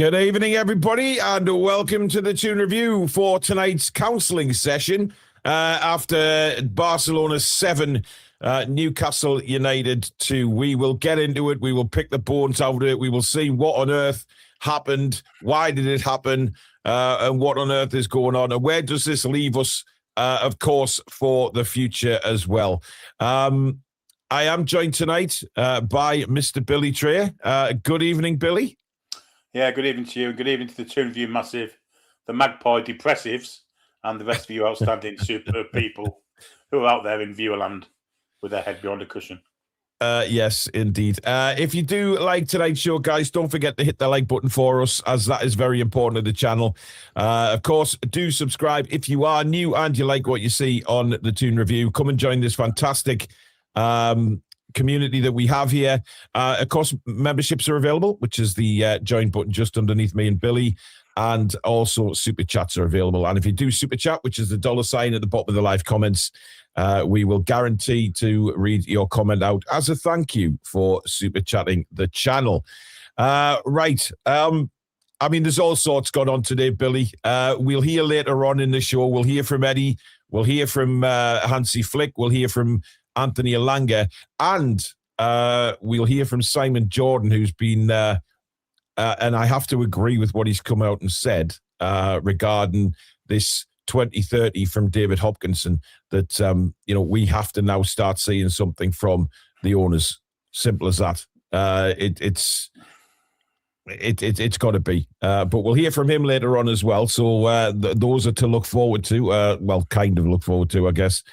Good evening, everybody, and welcome to the Toon Review for tonight's counselling session after Barcelona 7, Newcastle United 2. We will get into it. We will pick the bones out of it. We will see what on earth happened, why did it happen, and what on earth is going on, and where does this leave us, of course, for the future as well. I am joined tonight by Mr. Billy Trey. Good evening, Billy. Yeah, good evening to you, and good evening to the Toon Review Massive, the Magpie Depressives, and the rest of you outstanding super people who are out there in viewerland with their head behind a cushion. Yes, indeed. If you do like tonight's show, guys, don't forget to hit the like button for us, as that is very important to the channel. Of course, do subscribe if you are new and you like what you see on the Toon Review. Come and join this fantastic community that we have here. Of course, memberships are available, which is the join button just underneath me and Billy, and also super chats are available. And if you do super chat, which is the $sign at the bottom of the live comments, we will guarantee to read your comment out as a thank you for super chatting the channel. Right. I mean, there's all sorts going on today, Billy. We'll hear later on in the show. We'll hear from Eddie. We'll hear from Hansi Flick. We'll hear from Anthony Elanga, and we'll hear from Simon Jordan, who's been, and I have to agree with what he's come out and said regarding this 2030 from David Hopkinson, that, we have to now start seeing something from the owners. Simple as that. It's got to be. But we'll hear from him later on as well. So those are to look forward to. Kind of look forward to, I guess.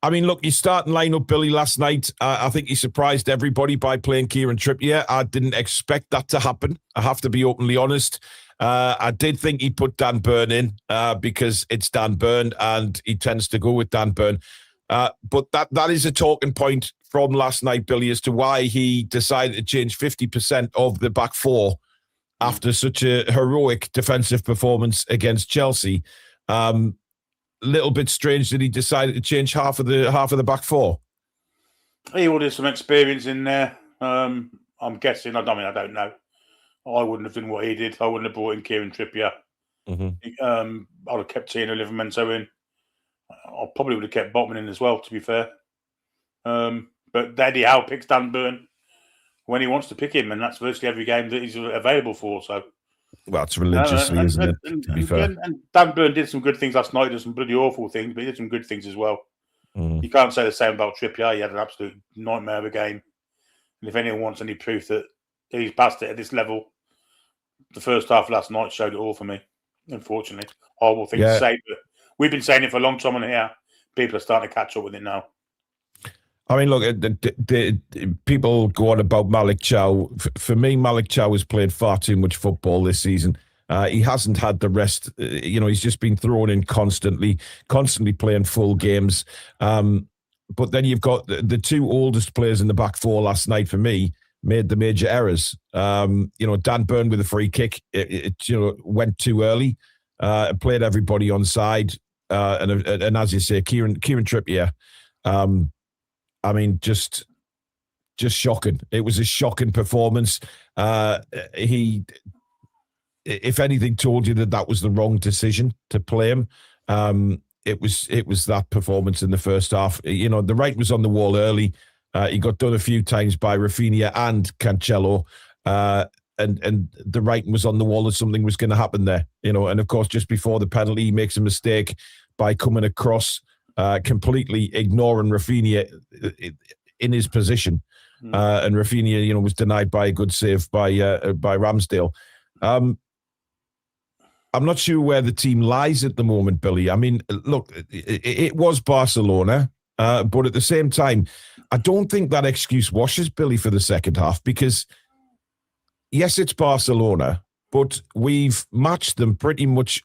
I mean, look, your starting lineup, Billy, last night, I think he surprised everybody by playing Kieran Trippier. I didn't expect that to happen. I have to be openly honest. I did think he'd put Dan Burn in because it's Dan Burn and he tends to go with Dan Burn. But that is a talking point from last night, Billy, as to why he decided to change 50% of the back four after such a heroic defensive performance against Chelsea. Little bit strange that he decided to change half of the back four. He would have some experience in there. I'm guessing. I don't know. I wouldn't have done what he did. I wouldn't have brought in Kieran Trippier. Mm-hmm. I'd have kept Tino Livermento in. I probably would have kept Botman in as well, to be fair. But Eddie Howe picks Dan Burn when he wants to pick him, and that's virtually every game that he's available for. So. Well, it's religiously, isn't it, to be fair? And Dan Burn did some good things last night. Did some bloody awful things, but he did some good things as well. You can't say the same about Trippier. He had an absolute nightmare of a game. And if anyone wants any proof that he's passed it at this level, the first half of last night showed it all for me, unfortunately. Horrible thing to say, but we've been saying it for a long time on here. People are starting to catch up with it now. I mean, look, the people go on about Malik Chow. For me, Malik Chow has played far too much football this season. He hasn't had the rest. He's just been thrown in constantly playing full games. But then you've got the two oldest players in the back four last night, for me, made the major errors. Dan Burn with a free kick, it went too early, played everybody onside. And as you say, Kieran Trippier, I mean, just shocking. It was a shocking performance. He, if anything, told you that was the wrong decision to play him. It was that performance in the first half. The right was on the wall early. He got done a few times by Rafinha and Cancelo, and the writing was on the wall that something was going to happen there. And of course, just before the penalty, he makes a mistake by coming across. Completely ignoring Rafinha in his position, and Rafinha, was denied by a good save by Ramsdale. I'm not sure where the team lies at the moment, Billy. I mean, look, it was Barcelona, but at the same time, I don't think that excuse washes, Billy, for the second half, because yes, it's Barcelona, but we've matched them pretty much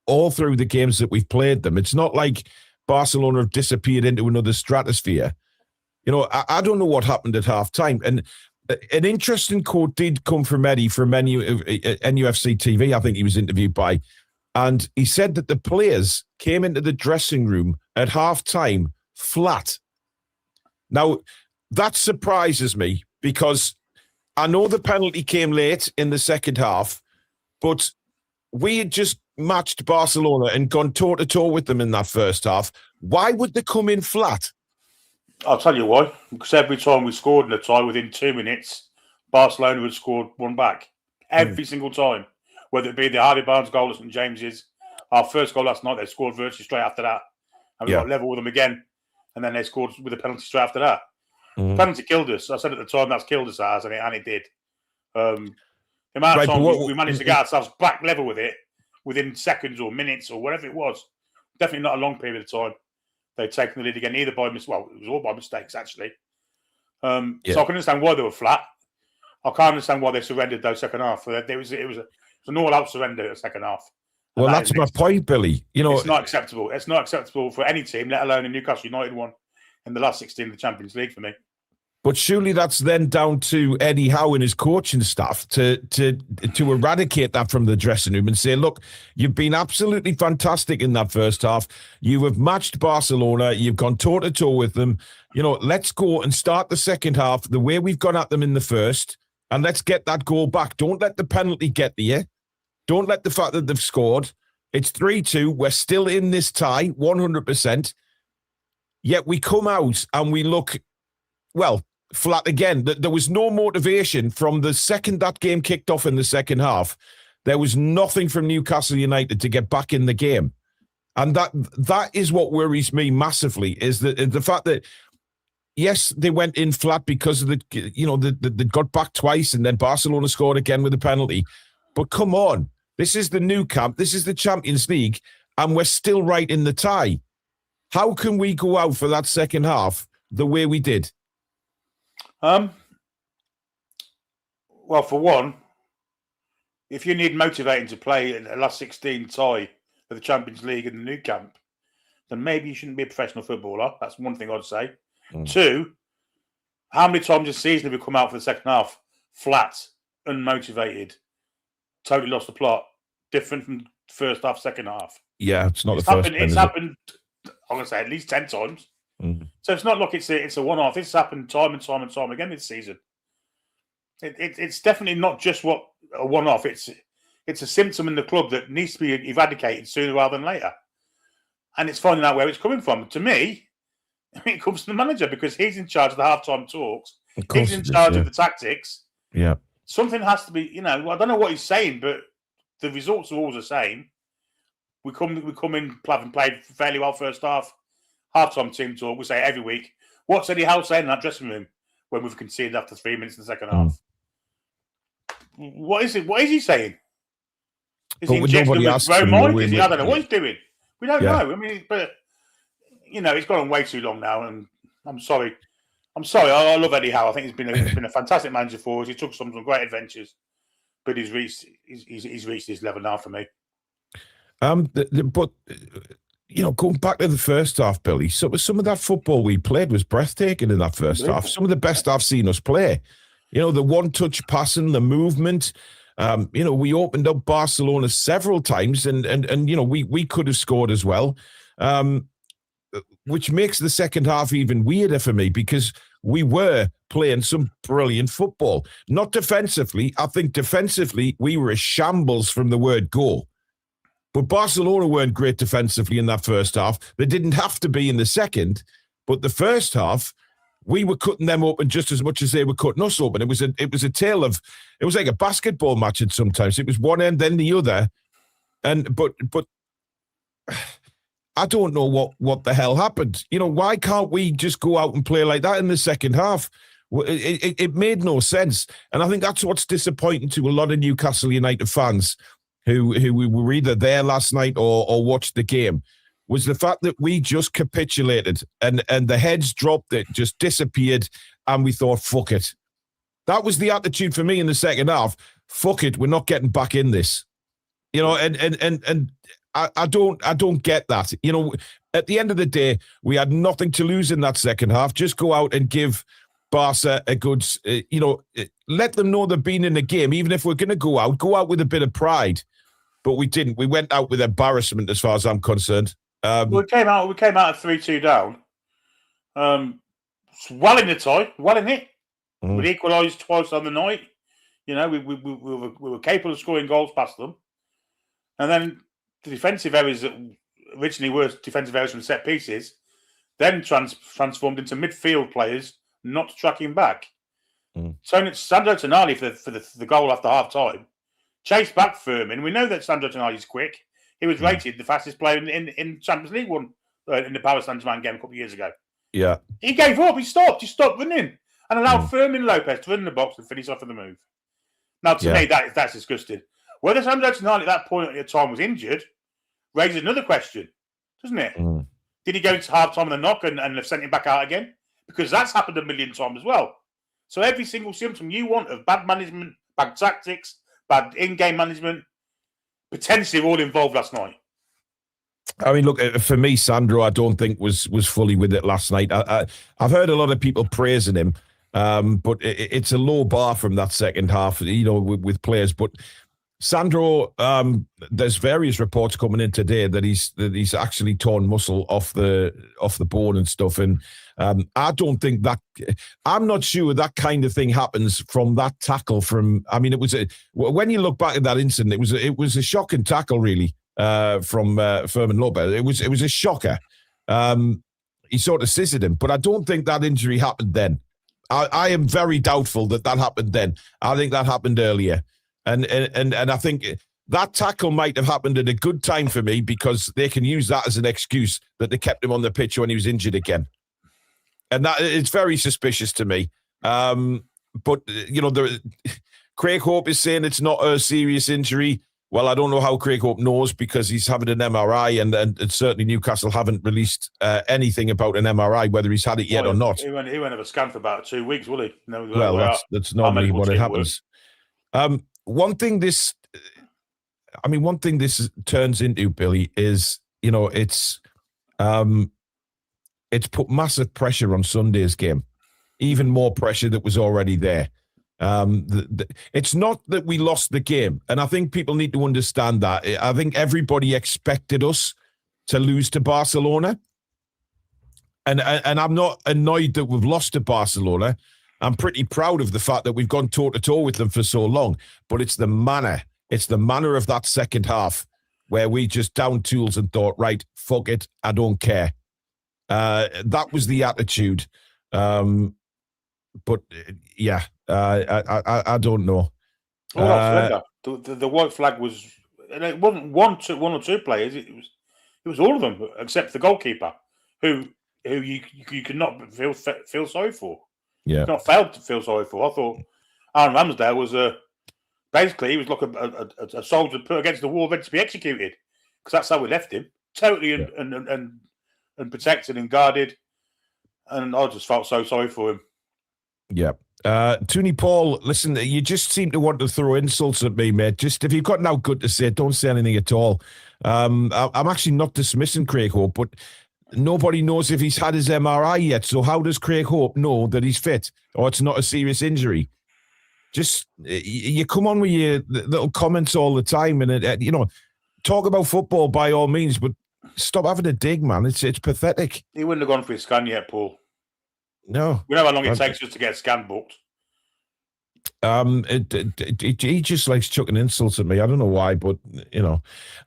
all through the games that we've played them. It's not like Barcelona have disappeared into another stratosphere. I don't know what happened at half-time. And an interesting quote did come from Eddie from NUFC TV, I think he was interviewed by. And he said that the players came into the dressing room at half-time flat. Now, that surprises me because I know the penalty came late in the second half, but we had just matched Barcelona and gone toe-to-toe with them in that first half. Why would they come in flat? I'll tell you why. Because every time we scored in a tie, within 2 minutes, Barcelona had scored one back. Every single time. Whether it be the Harvey Barnes goal or St James's. Our first goal last night, they scored virtually straight after that. And we got level with them again. And then they scored with a penalty straight after that. Penalty killed us. I said at the time that's killed us, and it did. The amount of time we managed to get ourselves back level with it within seconds or minutes or whatever it was. Definitely not a long period of time. They'd taken the lead again, either by it was all by mistakes actually. So I can understand why they were flat. I can't understand why they surrendered though second half. It was an all-out surrender at second half. Well, that's my point, Billy. It's not acceptable. It's not acceptable for any team, let alone a Newcastle United one in the last 16 of the Champions League for me. But surely that's then down to Eddie Howe and his coaching staff to eradicate that from the dressing room and say, look, you've been absolutely fantastic in that first half. You have matched Barcelona. You've gone toe-to-toe with them. Let's go and start the second half the way we've gone at them in the first, and let's get that goal back. Don't let the penalty get you. Don't let the fact that they've scored. It's 3-2. We're still in this tie, 100%. Yet we come out and we look, flat again. There was no motivation from the second that game kicked off in the second half. There was nothing from Newcastle United to get back in the game. And that is what worries me massively, is the fact that, yes, they went in flat because of they got back twice and then Barcelona scored again with a penalty. But come on, this is the new camp. This is the Champions League, and we're still right in the tie. How can we go out for that second half the way we did? Well, for one, if you need motivating to play in the last 16 tie for the Champions League in the new camp, then maybe you shouldn't be a professional footballer. That's one thing I'd say. Two, how many times this season have we come out for the second half flat, unmotivated, totally lost the plot, different from first half, second half? Yeah, it's not the first time. It's happened, I'm going to say, at least 10 times. So it's not like it's a one-off. It's happened time and time and time again this season. It's definitely not just a one-off. It's a symptom in the club that needs to be eradicated sooner rather than later. And it's finding out where it's coming from. To me, it comes from the manager, because he's in charge of the halftime talks. He's in charge of the tactics. Yeah. Something has to be, I don't know what he's saying, but the results are always the same. We come in, having played fairly well first half. Halftime team talk, we say every week. What's Eddie Howe saying in that dressing room when we've conceded after 3 minutes in the second half? What is it? What is he saying? Is he injecting them with his own mind? I don't know what he's doing. We don't know. I mean, but it's gone on way too long now, and I'm sorry. I love Eddie Howe. I think he's been a fantastic manager for us. He took some great adventures, but he's reached his level now for me. But going back to the first half, Billy, some of that football we played was breathtaking in that first half. Some of the best I've seen us play. The one-touch passing, the movement. We opened up Barcelona several times, and we could have scored as well, which makes the second half even weirder for me, because we were playing some brilliant football. Not defensively. I think defensively we were a shambles from the word go. But Barcelona weren't great defensively in that first half. They didn't have to be in the second. But the first half, we were cutting them open just as much as they were cutting us open. It was a tale of, it was like a basketball match at sometimes. It was one end, then the other. But I don't know what the hell happened. Why can't we just go out and play like that in the second half? It made no sense. And I think that's what's disappointing to a lot of Newcastle United fans who were either there last night or watched the game, was the fact that we just capitulated and the heads dropped, it just disappeared, and we thought, fuck it. That was the attitude for me in the second half. Fuck it, we're not getting back in this. And I don't get that. At the end of the day, we had nothing to lose in that second half. Just go out and give Barca a good, let them know they've been in the game. Even if we're going to go out with a bit of pride. But we didn't. We went out with embarrassment, as far as I'm concerned. We came out at 3-2 down. Well in the tie, well in it. We equalised twice on the night. You know, we were capable of scoring goals past them. And then the defensive errors that originally were defensive errors from set pieces, then transformed into midfield players not tracking back. So Sandro Tonali for the goal after half time, chased back Firmin. We know that Sandro Tonali's quick. He was rated the fastest player in Champions League one in the Paris Saint-Germain game a couple of years ago. Yeah. He gave up. He stopped running and allowed Firmin Lopez to run in the box and finish off of the move. Now, to me, that's disgusting. Whether Sandro Tonali at that point at the time was injured raises another question, doesn't it? Did he go into half-time with a knock and have sent him back out again? Because that's happened a million times as well. So every single symptom you want of bad management, bad tactics, bad in-game management, potentially all involved last night. I mean, look, for me, Sandro, I don't think was fully with it last night. I've heard a lot of people praising him, but it's a low bar from that second half, you know, with players. But Sandro, there's various reports coming in today that he's actually torn muscle off the bone and stuff. And I don't think that. I'm not sure that kind of thing happens from that tackle. It was when you look back at that incident, it was a shocking tackle, really. From Firmin Lopez. It was a shocker. He sort of scissored him, but I don't think that injury happened then. I am very doubtful that happened then. I think that happened earlier. And I think that tackle might have happened at a good time for me because they can use that as an excuse that they kept him on the pitch when he was injured again. And that it's very suspicious to me. But, you know, Craig Hope is saying it's not a serious injury. Well, I don't know how Craig Hope knows because he's having an MRI and certainly Newcastle haven't released anything about an MRI, whether he's had it yet or not. He won't have a scan for about 2 weeks, will he? No, well, that's normally what it happens. One thing this turns into, Billy, is, you know, it's put massive pressure on Sunday's game, even more pressure that was already there. It's not that we lost the game, and I think people need to understand that. I think everybody expected us to lose to Barcelona, and I'm not annoyed that we've lost to Barcelona. I'm pretty proud of the fact that we've gone toe-to-toe with them for so long, but it's the manner. It's the manner of that second half where we just down tools and thought, right, fuck it, I don't care. That was the attitude. But yeah, I don't know. The white flag was, and it wasn't one or two players. It was all of them except the goalkeeper, who you could not feel sorry for. Yeah, not failed to feel sorry for. I thought Aaron Ramsdale was basically he was like a soldier put against the wall, ready to be executed, because that's how we left him, totally and protected and guarded, and I just felt so sorry for him. Yeah. Toony Paul, listen, you just seem to want to throw insults at me, mate. Just if you've got now good to say, don't say anything at all. I'm actually not dismissing Craig Hope, but nobody knows if he's had his MRI yet. So how does Craig Hope know that he's fit or it's not a serious injury? Just, you come on with your little comments all the time and, you know, talk about football by all means, but stop having a dig, man. It's pathetic. He wouldn't have gone for his scan yet, Paul. No. We know how long it takes us to get a scan booked. He just likes chucking insults at me. I don't know why, but, you know.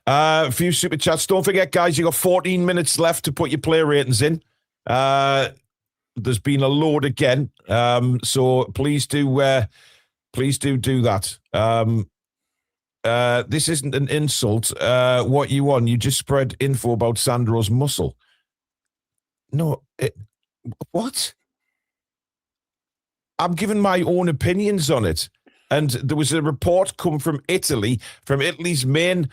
A few super chats. Don't forget, guys, you got 14 minutes left to put your player ratings in. There's been a load again. So please do that. This isn't an insult. What you want? You just spread info about Sandro's muscle. No, what? I'm giving my own opinions on it. And there was a report come from Italy, from Italy's main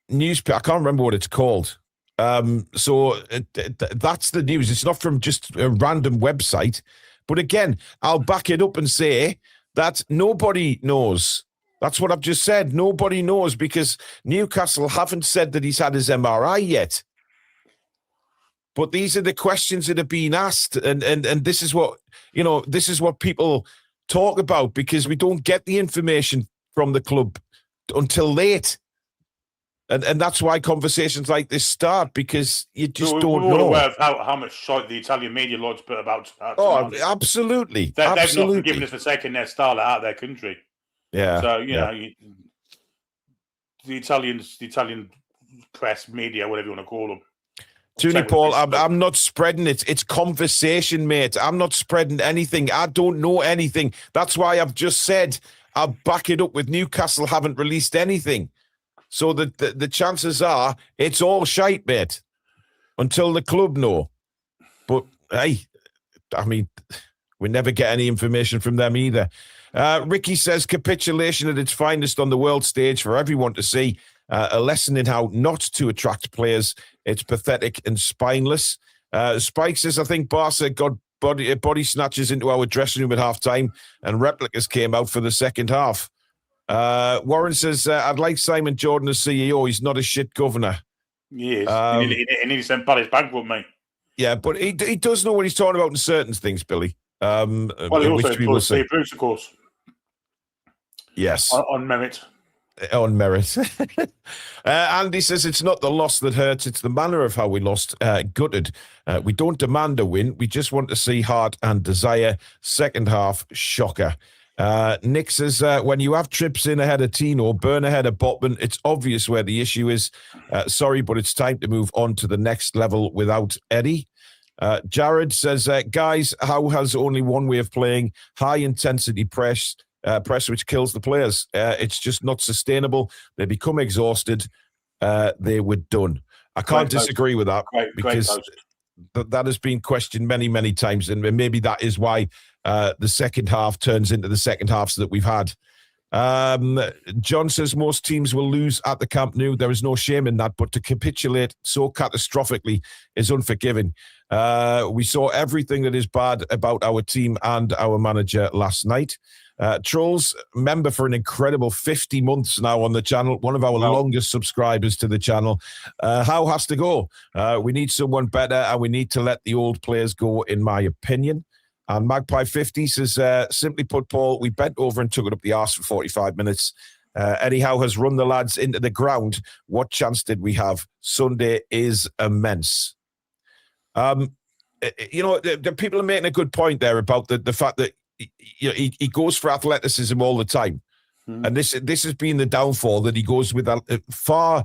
newspaper. I can't remember what it's called. So that's the news. It's not from just a random website. But again, I'll back it up and say that nobody knows. That's what I've just said. Nobody knows because Newcastle haven't said that he's had his MRI yet. But these are the questions that are being asked, and this is what, you know, this is what people talk about because we don't get the information from the club until late. And that's why conversations like this start, because you just don't know. We're all aware of how much shite the Italian media likes to put about absolutely. They've not forgiven us for taking their starlet out of their country. Yeah. So the Italian press, media, whatever you want to call them. Tony Paul, I'm not spreading it. It's conversation, mate. I'm not spreading anything. I don't know anything. That's why I've just said I'll back it up with Newcastle haven't released anything. So the chances are it's all shite, mate, until the club know. But, hey, I mean, we never get any information from them either. Ricky says capitulation at its finest on the world stage for everyone to see. A lesson in how not to attract players. It's pathetic and spineless. Spike says, I think Barca got body snatchers into our dressing room at half-time and replicas came out for the second half. Warren says, I'd like Simon Jordan as CEO. He's not a shit governor. He is. He needs to send Palace bankrupt, mate. Yeah, but he does know what he's talking about in certain things, Billy. Well, he also approves, of course. Yes. On merit. On merit. Andy says it's not the loss that hurts, it's the manner of how we lost. Gutted. We don't demand a win. We just want to see heart and desire. Second half, shocker. Nick says, when you have trips in ahead of Tino, burn ahead of Botman, it's obvious where the issue is. Sorry, but it's time to move on to the next level without Eddie. Jared says, guys, Howe has only one way of playing, high-intensity press, which kills the players. It's just not sustainable. They become exhausted. They were done. I can't disagree with that because that has been questioned many, many times, and maybe that is why the second half turns into the second halves that we've had. John says most teams will lose at the Camp Nou. There is no shame in that, but to capitulate so catastrophically is unforgiving. We saw everything that is bad about our team and our manager last night. Trolls, member for an incredible 50 months now on the channel, one of our longest subscribers to the channel. How has to go? We need someone better, and we need to let the old players go, in my opinion. And Magpie 50 says, simply put, Paul, we bent over and took it up the arse for 45 minutes. Eddie Howe has run the lads into the ground. What chance did we have? Sunday is immense. The people are making a good point there about the fact that he goes for athleticism all the time. And this has been the downfall, that he goes with far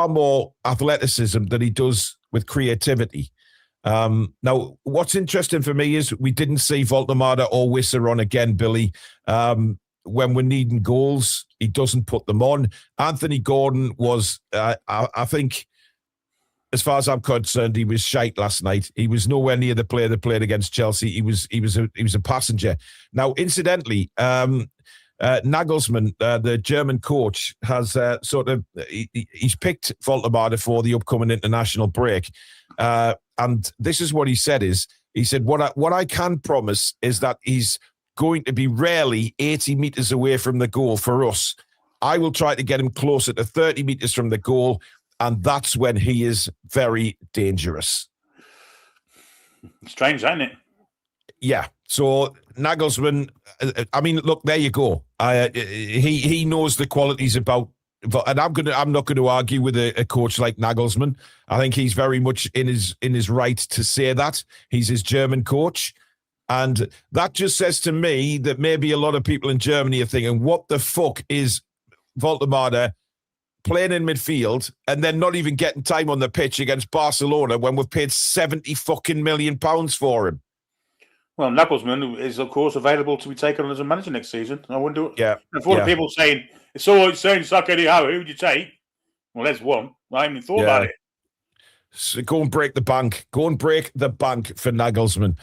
more athleticism than he does with creativity. Now, what's interesting for me is we didn't see Voltemada or Wissa on again, Billy. When we're needing goals, he doesn't put them on. Anthony Gordon was, I think, as far as I'm concerned, he was shite last night. He was nowhere near the player that played against Chelsea. He was a passenger. Now, incidentally, Nagelsmann, the German coach, has he's picked Voltemada for the upcoming international break. And this is what he said he said, what I can promise is that he's going to be rarely 80 meters away from the goal for us. I will try to get him closer to 30 meters from the goal, and that's when he is very dangerous. Strange, isn't it? Yeah. So Nagelsmann, I mean, look, there you go. He knows the qualities about, and I'm not going to argue with a coach like Nagelsmann. I think he's very much in his right to say that. He's his German coach. And that just says to me that maybe a lot of people in Germany are thinking, what the fuck is Voltemada playing in midfield and then not even getting time on the pitch against Barcelona when we've paid 70 fucking million pounds for him? Well, Nagelsmann is, of course, available to be taken on as a manager next season. I wonder. Yeah. And for the people saying, it's always saying, suck Eddie Howe, who would you take? Well, there's one. I haven't even thought about it. So go and break the bank. Go and break the bank for Nagelsmann.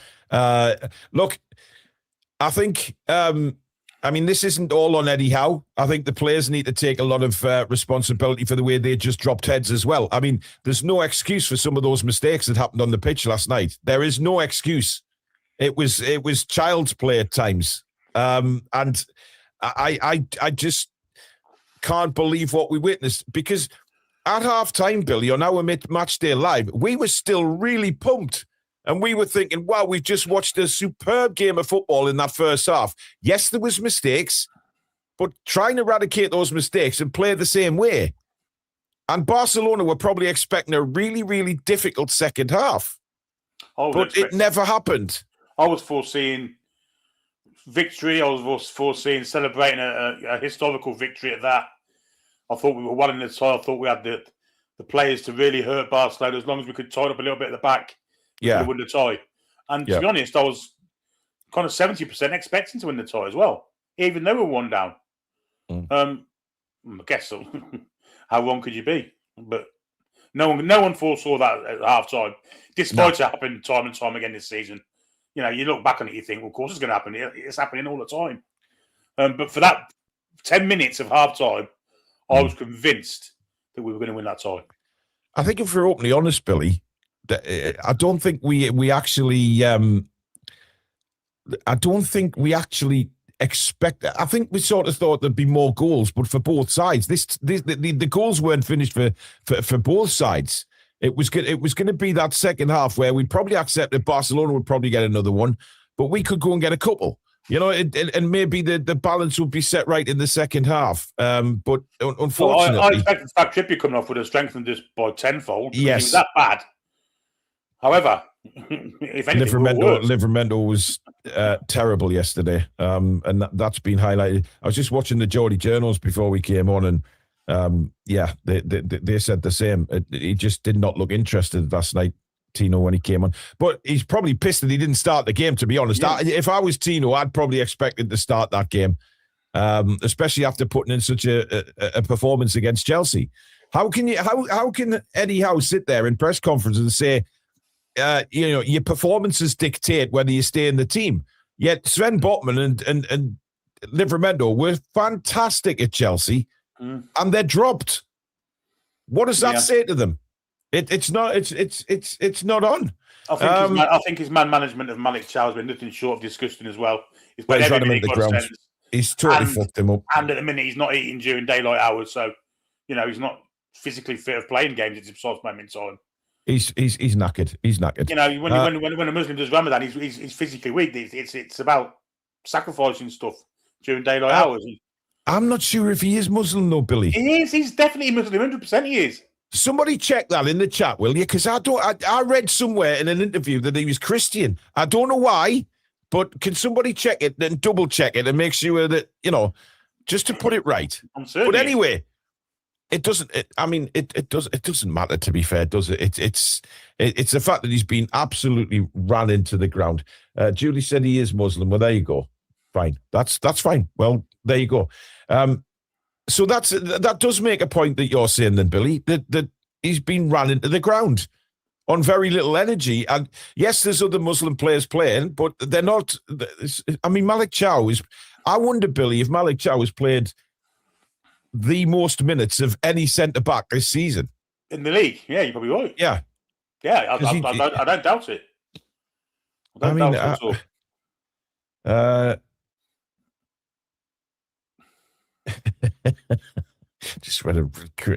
Look, I think, this isn't all on Eddie Howe. I think the players need to take a lot of responsibility for the way they just dropped heads as well. I mean, there's no excuse for some of those mistakes that happened on the pitch last night. There is no excuse. It was child's play at times. And I just can't believe what we witnessed, because at half-time, Billy, on our match day live, we were still really pumped. And we were thinking, wow, we've just watched a superb game of football in that first half. Yes, there was mistakes, but try and eradicate those mistakes and play the same way. And Barcelona were probably expecting a really, really difficult second half. But it never happened. I was foreseeing victory. I was foreseeing celebrating a historical victory at that. I thought we were well in the tie. I thought we had the players to really hurt Barcelona. As long as we could tie up a little bit at the back, we could win the tie. And to be honest, I was kind of 70% expecting to win the tie as well, even though we were 1 down. I guess so. How wrong could you be? But no one foresaw that at half time, despite it happening time and time again this season. You know, you look back on it, you think, well, of course it's going to happen. It's happening all the time. But for that 10 minutes of half time, I was convinced that we were going to win that tie. I think if we're openly honest, Billy, I don't think we actually expect. I think we sort of thought there'd be more goals, but for both sides, the goals weren't finished for both sides. It was going to be that second half where we'd probably accept that Barcelona would probably get another one, but we could go and get a couple. You know, and maybe the balance would be set right in the second half. But unfortunately, I expected that Trippier coming off would have strengthened this by tenfold. Yes, he was that bad. However, if anything, Livramento was terrible yesterday, and that's been highlighted. I was just watching the Geordie journals before we came on, and they said the same. He just did not look interested last night, Tino, when he came on. But he's probably pissed that he didn't start the game, to be honest. Yeah. If I was Tino, I'd probably expected to start that game, especially after putting in such a performance against Chelsea. How can Eddie Howe sit there in press conference and say, your performances dictate whether you stay in the team? Yet Sven Botman and Livramento were fantastic at Chelsea, and they're dropped. What does that say to them? It's not on. I think his man management of Malik Chow has been nothing short of disgusting as well. He's run him in the ground. He's totally fucked him up. And at the minute, he's not eating during daylight hours, so he's not physically fit of playing games at this moment in time. He's knackered. He's knackered. When a Muslim does Ramadan, he's physically weak. It's about sacrificing stuff during daylight hours. I'm not sure if he is Muslim though, Billy. He is. He's definitely Muslim. 100% he is. Somebody check that in the chat, will you? Because I read somewhere in an interview that he was Christian. I don't know why, but can somebody check it and double check it and make sure that, just to put it right. I'm certain. But anyway, it doesn't matter, to be fair, does it? It's the fact that he's been absolutely ran into the ground. Julie said he is Muslim. Well, there you go. Fine. That's fine. Well, there you go. So that does make a point that you're saying then, Billy, that he's been ran into the ground on very little energy. And yes, there's other Muslim players playing, but they're not. I mean, Malik Chow is. I wonder, Billy, if Malik Chow has played the most minutes of any centre back this season in the league. Yeah, you're probably right. Yeah, I don't doubt it. I don't doubt it at all. Just read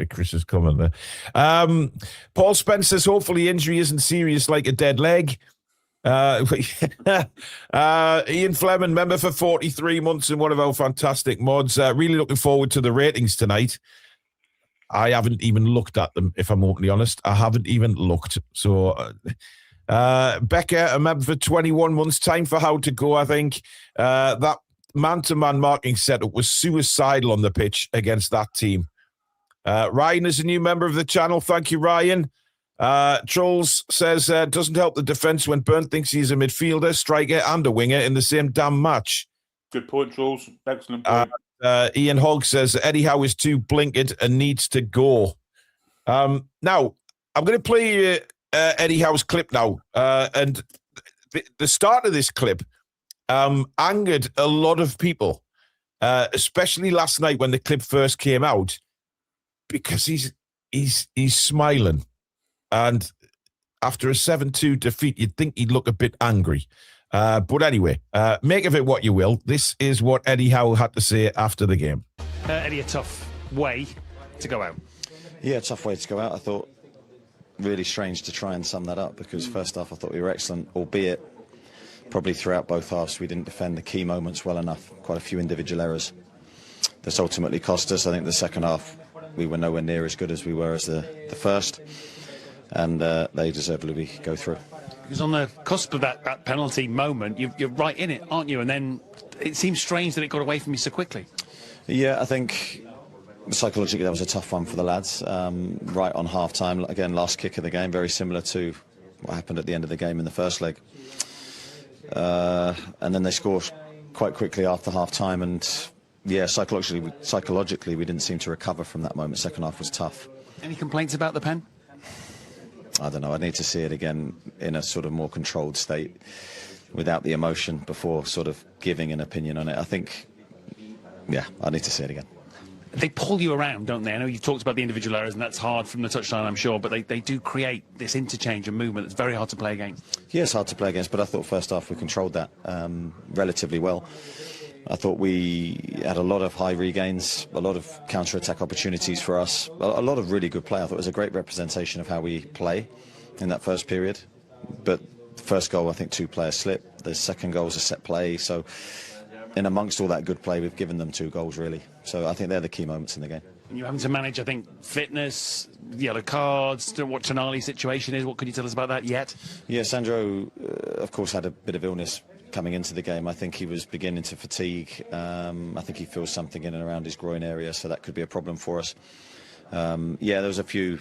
Chris's comment there. Paul Spence says, hopefully injury isn't serious like a dead leg. Ian Fleming, member for 43 months and one of our fantastic mods. Really looking forward to the ratings tonight. I haven't even looked at them, if I'm openly honest. I haven't even looked. So, Becca, a member for 21 months. Time for Howe to go, I think. That man-to-man marking setup was suicidal on the pitch against that team. Ryan is a new member of the channel. Thank you, Ryan. Trolls says, doesn't help the defence when Burn thinks he's a midfielder, striker and a winger in the same damn match. Good point, Trolls. Excellent point. Ian Hogg says, Eddie Howe is too blinkered and needs to go. Now, I'm going to play Eddie Howe's clip now. And the start of this clip angered a lot of people, especially last night when the clip first came out, because he's smiling. And after a 7-2 defeat, you'd think he'd look a bit angry. But anyway, make of it what you will. This is what Eddie Howe had to say after the game. Eddie, a tough way to go out. Yeah, tough way to go out. I thought really strange to try and sum that up, because first half I thought we were excellent, albeit probably throughout both halves we didn't defend the key moments well enough. Quite a few individual errors. This ultimately cost us. I think the second half we were nowhere near as good as we were as the first. And they deservedly go through. Because on the cusp of that penalty moment, you're right in it, aren't you? And then it seems strange that it got away from you so quickly. Yeah, I think psychologically that was a tough one for the lads. Right on half-time, again, last kick of the game, very similar to what happened at the end of the game in the first leg. And then they scored quite quickly after half-time, and yeah, psychologically we didn't seem to recover from that moment. Second half was tough. Any complaints about the pen? I don't know. I need to see it again in a sort of more controlled state, without the emotion, before sort of giving an opinion on it. I think, yeah, I need to see it again. They pull you around, don't they? I know you've talked about the individual errors, and that's hard from the touchline, I'm sure, but they do create this interchange and movement that's very hard to play against. Yeah, it's hard to play against, but I thought first half we controlled that relatively well. I thought we had a lot of high regains, a lot of counter-attack opportunities for us, a lot of really good play. I thought it was a great representation of how we play in that first period. But the first goal, I think 2 players slipped. The second goal was a set play. So in amongst all that good play, we've given them 2 goals, really. So I think they're the key moments in the game. And you're having to manage, I think, fitness, yellow cards, what Tonali's situation is. What can you tell us about that yet? Yeah, Sandro, of course, had a bit of illness coming into the game. I think he was beginning to fatigue. I think he feels something in and around his groin area, so that could be a problem for us. Yeah, there was a few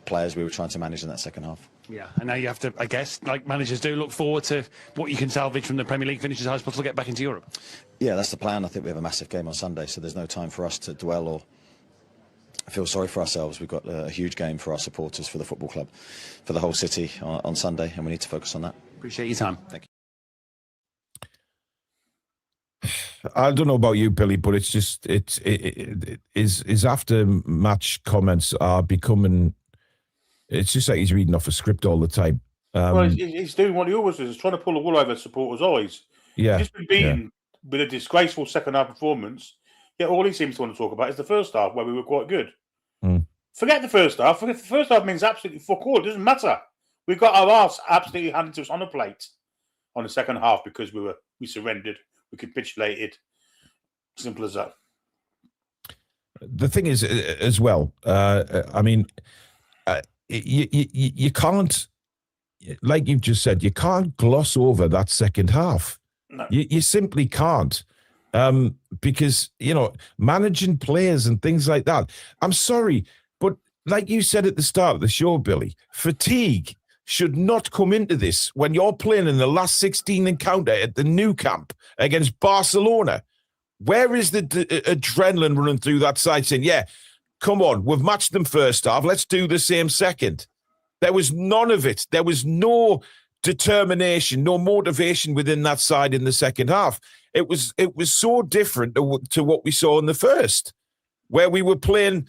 players we were trying to manage in that second half. Yeah, and now you have to, I guess, like managers do, look forward to what you can salvage from the Premier League finishes. How possible to get back into Europe? Yeah, that's the plan. I think we have a massive game on Sunday, so there's no time for us to dwell or feel sorry for ourselves. We've got a huge game for our supporters, for the football club, for the whole city on Sunday, and we need to focus on that. Appreciate your time. Thank you. I don't know about you, Billy, but it's just his after match comments are becoming. It's just like he's reading off a script all the time. Well, he's doing what he always does. He's trying to pull the wool over supporters' eyes. Yeah, he's just been beaten with a disgraceful second half performance. Yet all he seems to want to talk about is the first half, where we were quite good. Forget the first half. The first half means absolutely fuck all. It doesn't matter. We got our arse absolutely handed to us on a plate on the second half because we surrendered. We capitulated. Simple as that. The thing is, as well, I mean, you can't, like you've just said, you can't gloss over that second half. No. You simply can't. Because, you know, managing players and things like that. I'm sorry, but like you said at the start of the show, Billy, fatigue should not come into this when you're playing in the last 16 encounter at the Nou Camp against Barcelona. Where is the adrenaline running through that side saying, yeah, come on, we've matched them first half, let's do the same second? There was none of it. There was no determination, no motivation within that side in the second half. It was so different to what we saw in the first, where we were playing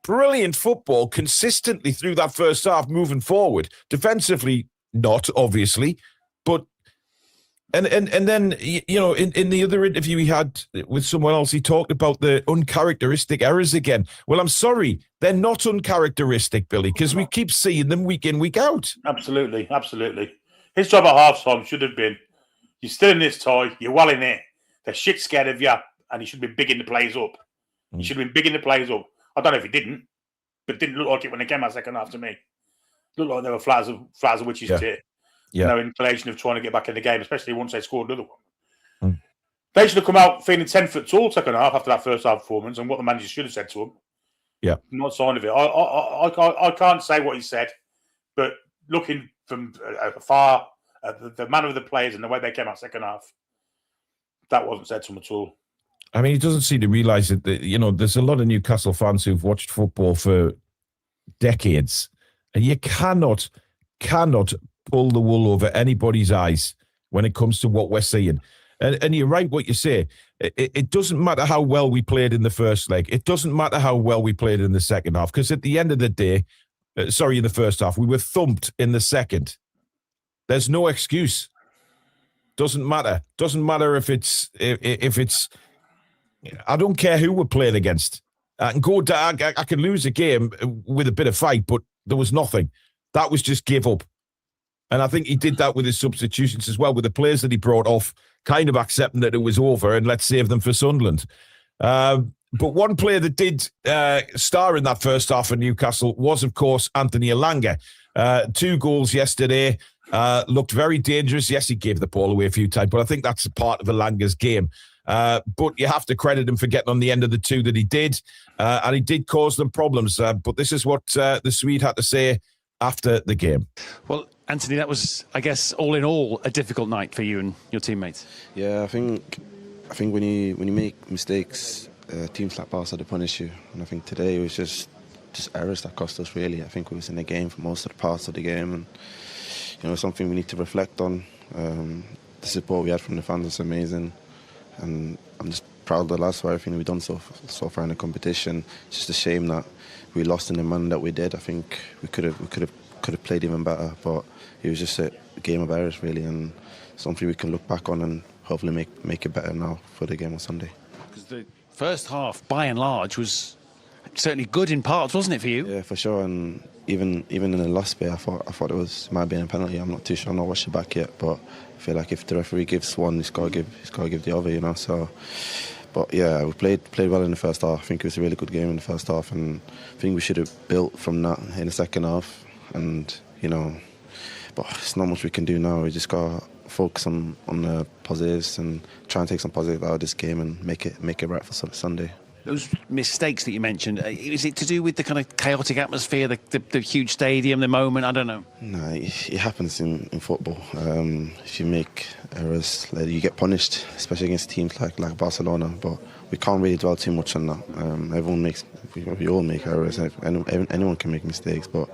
brilliant football consistently through that first half, moving forward. Defensively, not obviously, but and then, you know, in the other interview he had with someone else, he talked about the uncharacteristic errors again. Well, I'm sorry, they're not uncharacteristic, Billy, because we keep seeing them week in, week out. Absolutely, absolutely. His job at half-time should have been, you're still in this tie, you're well in it, they're shit scared of you, and he should be bigging the players up. He should have been bigging the players up. I don't know if he didn't, but it didn't look like it when they came out second half to me. It looked like they were flat as a witch's tit. Yeah. No inclination of trying to get back in the game, especially once they scored another one. They should have come out feeling 10 foot tall second half after that first half performance, and what the manager should have said to them. Yeah. Not a sign of it. I can't say what he said, but looking from afar at the manner of the players and the way they came out second half, that wasn't said to him at all. I mean, he doesn't seem to realise that, you know, there's a lot of Newcastle fans who've watched football for decades, and you cannot pull the wool over anybody's eyes when it comes to what we're seeing. And you're right what you say. It doesn't matter how well we played in the first leg. It doesn't matter how well we played in the second half, because at the end of the day, in the first half, we were thumped in the second. There's no excuse. Doesn't matter. Doesn't matter if it's I don't care who we're playing against. I can go down, I can lose a game with a bit of fight, but there was nothing. That was just give up. And I think he did that with his substitutions as well, with the players that he brought off, kind of accepting that it was over and let's save them for Sunderland. But one player that did star in that first half for Newcastle was, of course, Anthony Elanga. 2 goals yesterday. Looked very dangerous. Yes, he gave the ball away a few times, but I think that's a part of Elanga's game. But you have to credit him for getting on the end of the two that he did, and he did cause them problems. But this is what the Swede had to say after the game. Well, Anthony, that was, I guess, all in all, a difficult night for you and your teammates. Yeah, I think when you make mistakes, teams like Barca they punish you, and I think today it was just errors that cost us. Really, I think we was in the game for most of the parts of the game, and something we need to reflect on. The support we had from the fans was amazing, and I'm just proud of the lads for everything we've done so far in the competition. It's just a shame that we lost in the manner that we did. I think we could have played even better, but it was just a game of errors really, and something we can look back on and hopefully make it better now for the game on Sunday. Because the first half, by and large, was certainly good in parts, wasn't it, for you? Yeah, for sure. And even in the last bit, I thought it might be a penalty. I'm not too sure. I'm not watched it back yet, but I feel like if the referee gives one, he's got to give the other. So, but yeah, we played well in the first half. I think it was a really good game in the first half, and I think we should have built from that in the second half. And but it's not much we can do now. We just got to focus on the positives and try and take some positive out of this game and make it right for Sunday. Those mistakes that you mentioned, is it to do with the kind of chaotic atmosphere, the huge stadium, the moment? I don't know. No, it happens in football. If you make errors, you get punished, especially against teams like Barcelona. But we can't really dwell too much on that. We all make errors. Anyone can make mistakes, but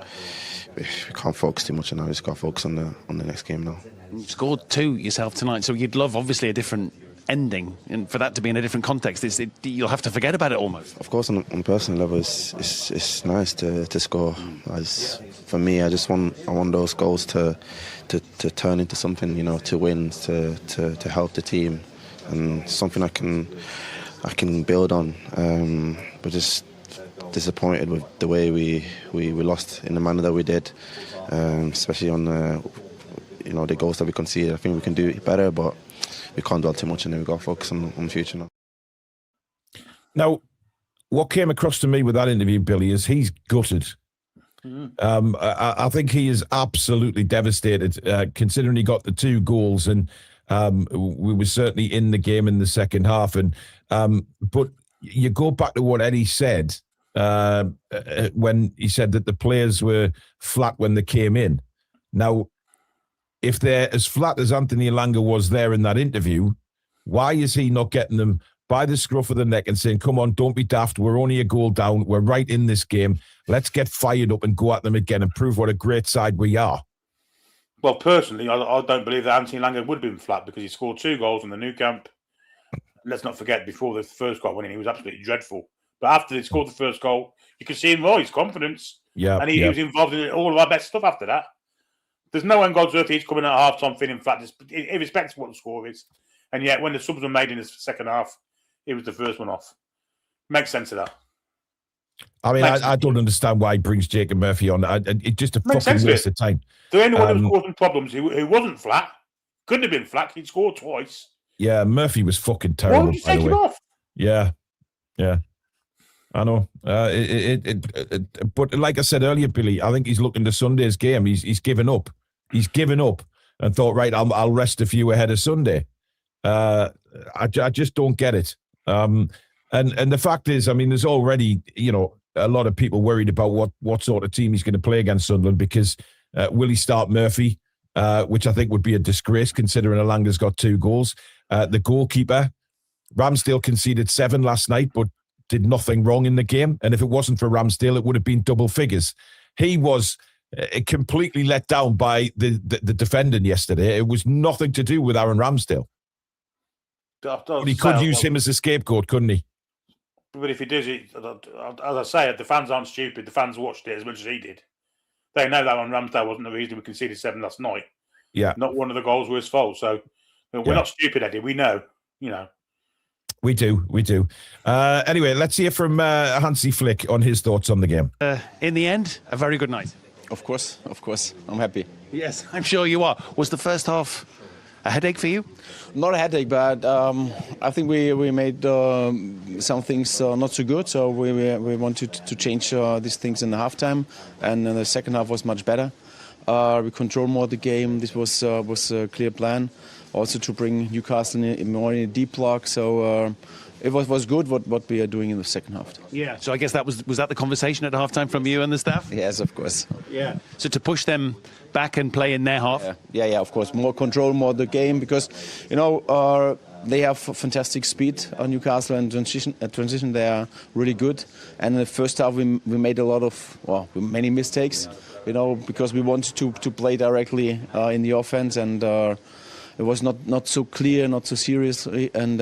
we can't focus too much on that. We just got to focus on the next game now. You scored 2 yourself tonight, so you'd love obviously a different ending, and for that to be in a different context, you'll have to forget about it almost. Of course, on a personal level, it's nice to score. For me, I want those goals to turn into something, to win, to help the team, and something I can build on. But just disappointed with the way we lost in the manner that we did, especially on the goals that we conceded. I think we can do it better, but we can't dwell too much, and we've got to focus on the future now. Now, what came across to me with that interview, Billy, is he's gutted. I think he is absolutely devastated, considering he got the 2 goals, and we were certainly in the game in the second half. And but you go back to what Eddie said when he said that the players were flat when they came in. Now, if they're as flat as Anthony Elanga was there in that interview, why is he not getting them by the scruff of the neck and saying, come on, don't be daft, we're only a goal down, we're right in this game, let's get fired up and go at them again and prove what a great side we are? Well, personally, I don't believe that Anthony Elanga would have been flat, because he scored 2 goals in the new camp. Let's not forget, before the first goal went in, he was absolutely dreadful. But after he scored the first goal, you could see him his confidence. Yeah, and he was involved in all of our best stuff after that. There's no one God's earth he's coming at half-time feeling flat, irrespective of what the score is. And yet, when the subs were made in the second half, he was the first one off. Makes sense of that. I mean, I don't understand why he brings Jacob Murphy on. It's just a fucking waste of time. To anyone who was causing problems, who wasn't flat, couldn't have been flat, he'd scored twice. Yeah, Murphy was fucking terrible. Why would you take him off? Yeah. I know. But like I said earlier, Billy, I think he's looking to Sunday's game. He's given up. He's given up and thought, right, I'll rest a few ahead of Sunday. I just don't get it. And the fact is, I mean, there's already, a lot of people worried about what sort of team he's going to play against Sunderland, because will he start Murphy, which I think would be a disgrace considering Elanga's got 2 goals. The goalkeeper, Ramsdale conceded 7 last night, but did nothing wrong in the game. And if it wasn't for Ramsdale, it would have been double figures. He was completely let down by the defending yesterday. It was nothing to do with Aaron Ramsdale. But he could use him as a scapegoat, couldn't he? But if he does it, as I say, the fans aren't stupid. The fans watched it as much as he did. They know that Aaron Ramsdale wasn't the reason we conceded 7 last night. Yeah. Not one of the goals was his fault. So we're not stupid, Eddie. We know, We do. Anyway, let's hear from Hansi Flick on his thoughts on the game. In the end, a very good night. Of course. I'm happy. Yes, I'm sure you are. Was the first half a headache for you? Not a headache, but I think we made some things not so good. So we wanted to change these things in the halftime, and the second half was much better. We control more the game. This was a clear plan. Also to bring Newcastle more in a deep block. So it was good what we are doing in the second half. Yeah. So I guess was that the conversation at halftime from you and the staff? Yes, of course. Yeah. So to push them back and play in their half. Yeah. Of course, more control, more the game, because they have fantastic speed on Newcastle, and transition they are really good. And in the first half we made many mistakes, because we wanted to play directly in the offense, and it was not so clear, not so serious, and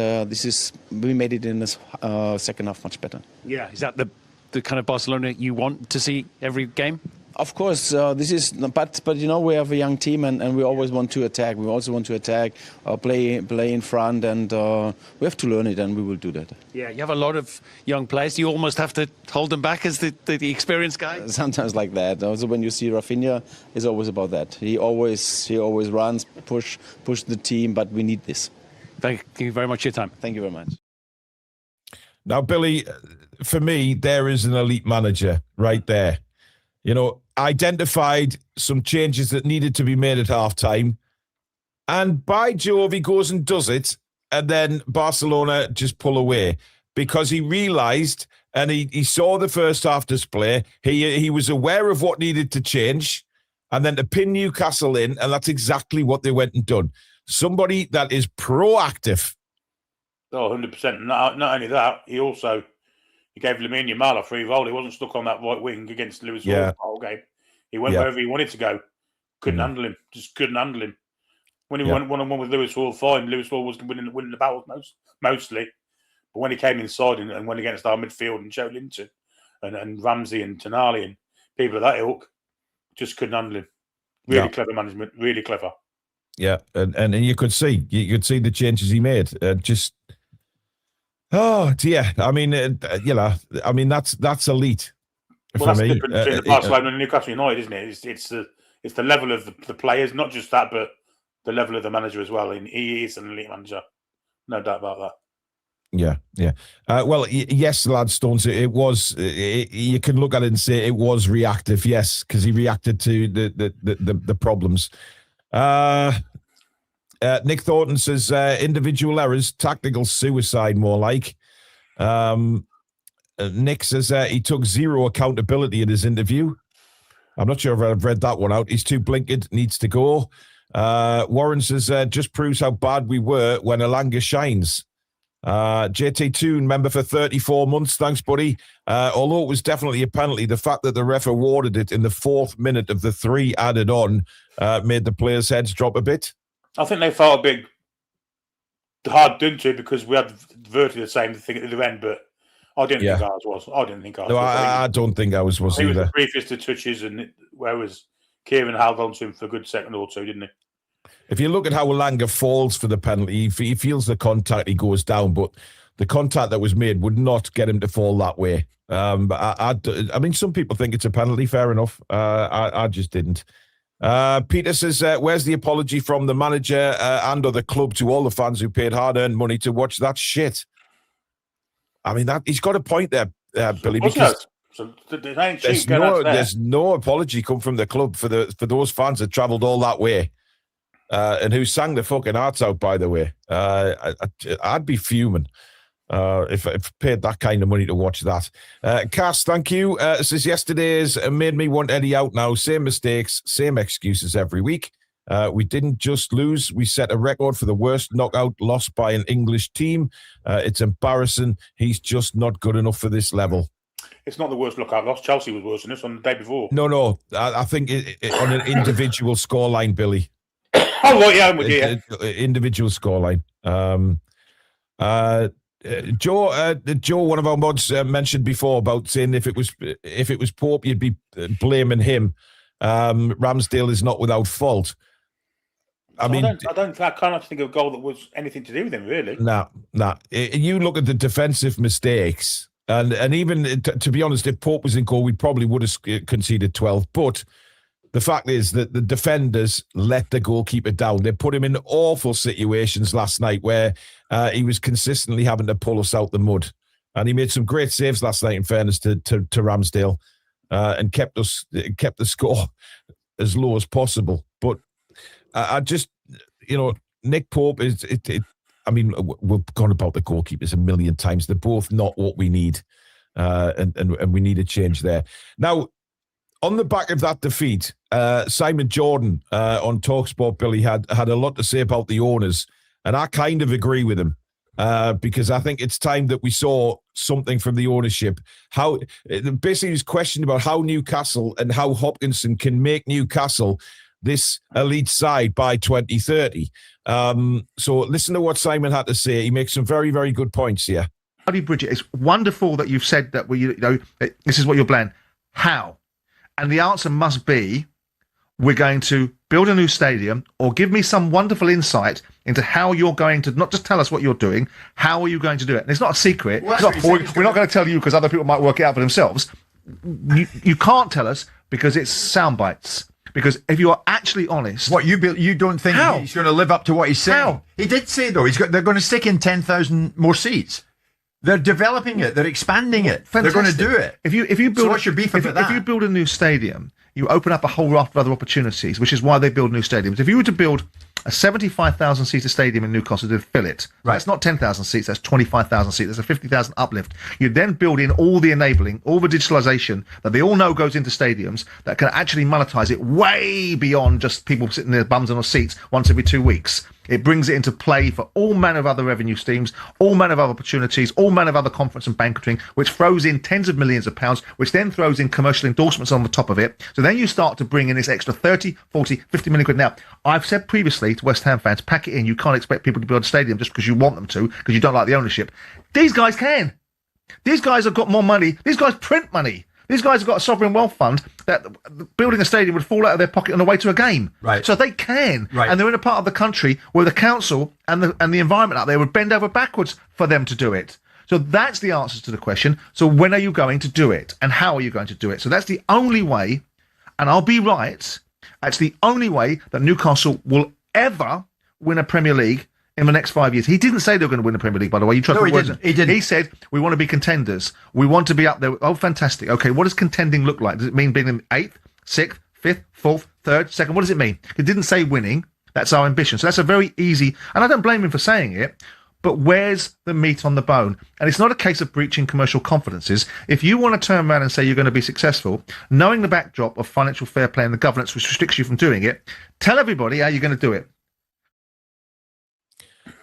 we made it in the second half much better. Yeah, is that the kind of Barcelona you want to see every game? Of course, but we have a young team, and we always want to attack. We also want to attack, play in front, and we have to learn it, and we will do that. Yeah, you have a lot of young players. You almost have to hold them back as the experienced guy. Sometimes like that. Also, when you see Rafinha, it's always about that. He always runs, push the team, but we need this. Thank you very much for your time. Thank you very much. Now, Billy, for me, there is an elite manager right there. Identified some changes that needed to be made at halftime. And by Jove, he goes and does it. And then Barcelona just pull away because he realised and he saw the first half display. He was aware of what needed to change and then to pin Newcastle in. And that's exactly what they went and done. Somebody that is proactive. Oh, 100%. Not only that, he gave Lamine Yamal a free roll. He wasn't stuck on that right wing against Lewis Hall the whole game. He went wherever he wanted to go. Couldn't handle him. Just couldn't handle him. When he went one-on-one with Lewis Hall, fine. Lewis Hall was winning the battle mostly. But when he came inside and went against our midfield and Joe Linton and Ramsey and Tonali and people of that ilk, just couldn't handle him. Really clever management. Really clever. Yeah, and you could see the changes he made. Oh dear! I mean, that's elite. Well, that's the difference between Barcelona and Newcastle United, isn't it? It's the level of the players, not just that, but the level of the manager as well. And he is an elite manager, no doubt about that. Yeah. Well, yes, lads, Stones. It was. You can look at it and say it was reactive, yes, because he reacted to the problems. Nick Thornton says individual errors, tactical suicide, more like. Nick says he took zero accountability in his interview. I'm not sure if I've read that one out. He's too blinkered, needs to go. Warren says just proves how bad we were when Elanga shines. JT Toon, member for 34 months. Thanks, buddy. Although it was definitely a penalty, the fact that the ref awarded it in the 4th minute of the 3 added on made the players' heads drop a bit. I think they felt a bit hard done to because we had virtually the same thing at the end, but I didn't think ours was. I didn't think ours was. I don't think ours was either. He was the briefest of touches, and whereas Kieran held on to him for a good second or two, didn't he? If you look at how Elanga falls for the penalty, he feels the contact, he goes down, but the contact that was made would not get him to fall that way. But I mean, some people think it's a penalty, fair enough. I just didn't. Peter says, where's the apology from the manager and or the club to all the fans who paid hard-earned money to watch that shit? I mean, he's got a point there, Billy, because there's no apology come from the club for those fans that travelled all that way and who sang the fucking hearts out, by the way. I'd be fuming if I paid that kind of money to watch that. Cass, thank you. Says yesterday's made me want Eddie out now. Same mistakes, same excuses every week. We didn't just lose. We set a record for the worst knockout loss by an English team. It's embarrassing. He's just not good enough for this level. It's not the worst knockout loss. Chelsea was worse than this on the day before. No. I think on an individual scoreline, Billy. Oh, right, yeah, I'm with you. Individual scoreline. Joe, one of our mods mentioned before about saying if it was Pope, you'd be blaming him. Ramsdale is not without fault. I can't think of a goal that was anything to do with him, really. Nah. You look at the defensive mistakes, and even to be honest, if Pope was in goal, we probably would have conceded 12. But the fact is that the defenders let the goalkeeper down. They put him in awful situations last night where he was consistently having to pull us out the mud. And he made some great saves last night, in fairness to Ramsdale, and kept the score as low as possible. But I just, Nick Pope is. I mean, we've gone about the goalkeepers a million times. They're both not what we need, and we need a change there. Now, on the back of that defeat, Simon Jordan on TalkSport, Billy, had a lot to say about the owners, and I kind of agree with him because I think it's time that we saw something from the ownership. How basically his question about how Newcastle and how Hopkinson can make Newcastle this elite side by 2030. So listen to what Simon had to say. He makes some very, very good points here. How do you bridge it? It's wonderful that you've said that this is what your plan. How? And the answer must be, we're going to build a new stadium, or give me some wonderful insight into how you're going to, not just tell us what you're doing, how are you going to do it? And it's not a secret. We're not going to tell you because other people might work it out for themselves. You can't tell us because it's sound bites. Because if you are actually honest, you don't think he's going to live up to what he's saying? How? He did say though they're going to stick in 10,000 more seats. They're developing it. They're expanding it. Fantastic. They're going to do it. If you build, so what's your beef about that? If you build a new stadium, you open up a whole raft of other opportunities, which is why they build new stadiums. If you were to build a 75,000 seater stadium in Newcastle to fill it, that's not 10,000 seats, that's 25,000 seats, that's a 50,000 uplift. You then build in all the enabling, all the digitalisation that they all know goes into stadiums that can actually monetize it way beyond just people sitting their bums on seats once every 2 weeks. It brings it into play for all manner of other revenue streams, all manner of other opportunities, all manner of other conference and banqueting, which throws in tens of millions of pounds, which then throws in commercial endorsements on the top of it. So then you start to bring in this extra 30, 40, 50 million quid. Now, I've said previously to West Ham fans, pack it in. You can't expect people to build a stadium just because you want them to, because you don't like the ownership. These guys can. These guys have got more money. These guys print money. These guys have got a sovereign wealth fund that building a stadium would fall out of their pocket on the way to a game. Right. So they can. Right. And they're in a part of the country where the council and the environment out there would bend over backwards for them to do it. So that's the answers to the question. So when are you going to do it? And how are you going to do it? So that's the only way, and I'll be right, that's the only way that Newcastle will ever win a Premier League in the next 5 years. He didn't say they were going to win the Premier League, by the way. You trust he didn't. He didn't. He said, we want to be contenders. We want to be up there. Oh, fantastic. Okay, what does contending look like? Does it mean being in 8th, 6th, 5th, 4th, 3rd, 2nd? What does it mean? It didn't say winning. That's our ambition. So that's a very easy, and I don't blame him for saying it, but where's the meat on the bone? And it's not a case of breaching commercial confidences. If you want to turn around and say you're going to be successful, knowing the backdrop of financial fair play and the governance which restricts you from doing it, tell everybody how you're going to do it.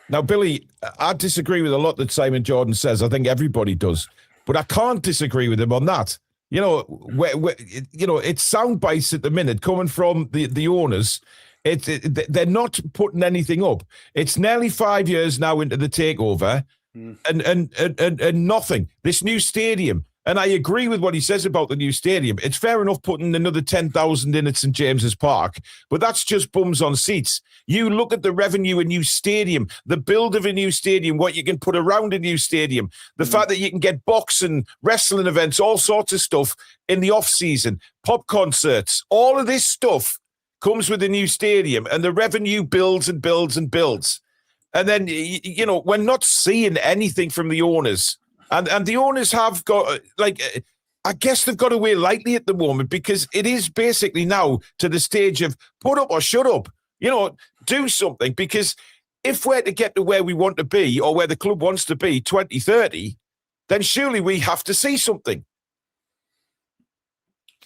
Now, Billy, I disagree with a lot that Simon Jordan says. I think everybody does. But I can't disagree with him on that. It's sound bites at the minute coming from the owners. They're not putting anything up. It's nearly 5 years now into the takeover and nothing. This new stadium. And I agree with what he says about the new stadium. It's fair enough putting another 10,000 in at St. James's Park, but that's just bums on seats. You look at the revenue a new stadium, the build of a new stadium, what you can put around a new stadium, the fact that you can get boxing, wrestling events, all sorts of stuff in the off-season, pop concerts, all of this stuff comes with a new stadium, and the revenue builds and builds and builds. And then, we're not seeing anything from the owners. And the owners have got, I guess they've got away lightly at the moment, because it is basically now to the stage of put up or shut up, do something. Because if we're to get to where we want to be, or where the club wants to be 2030, then surely we have to see something.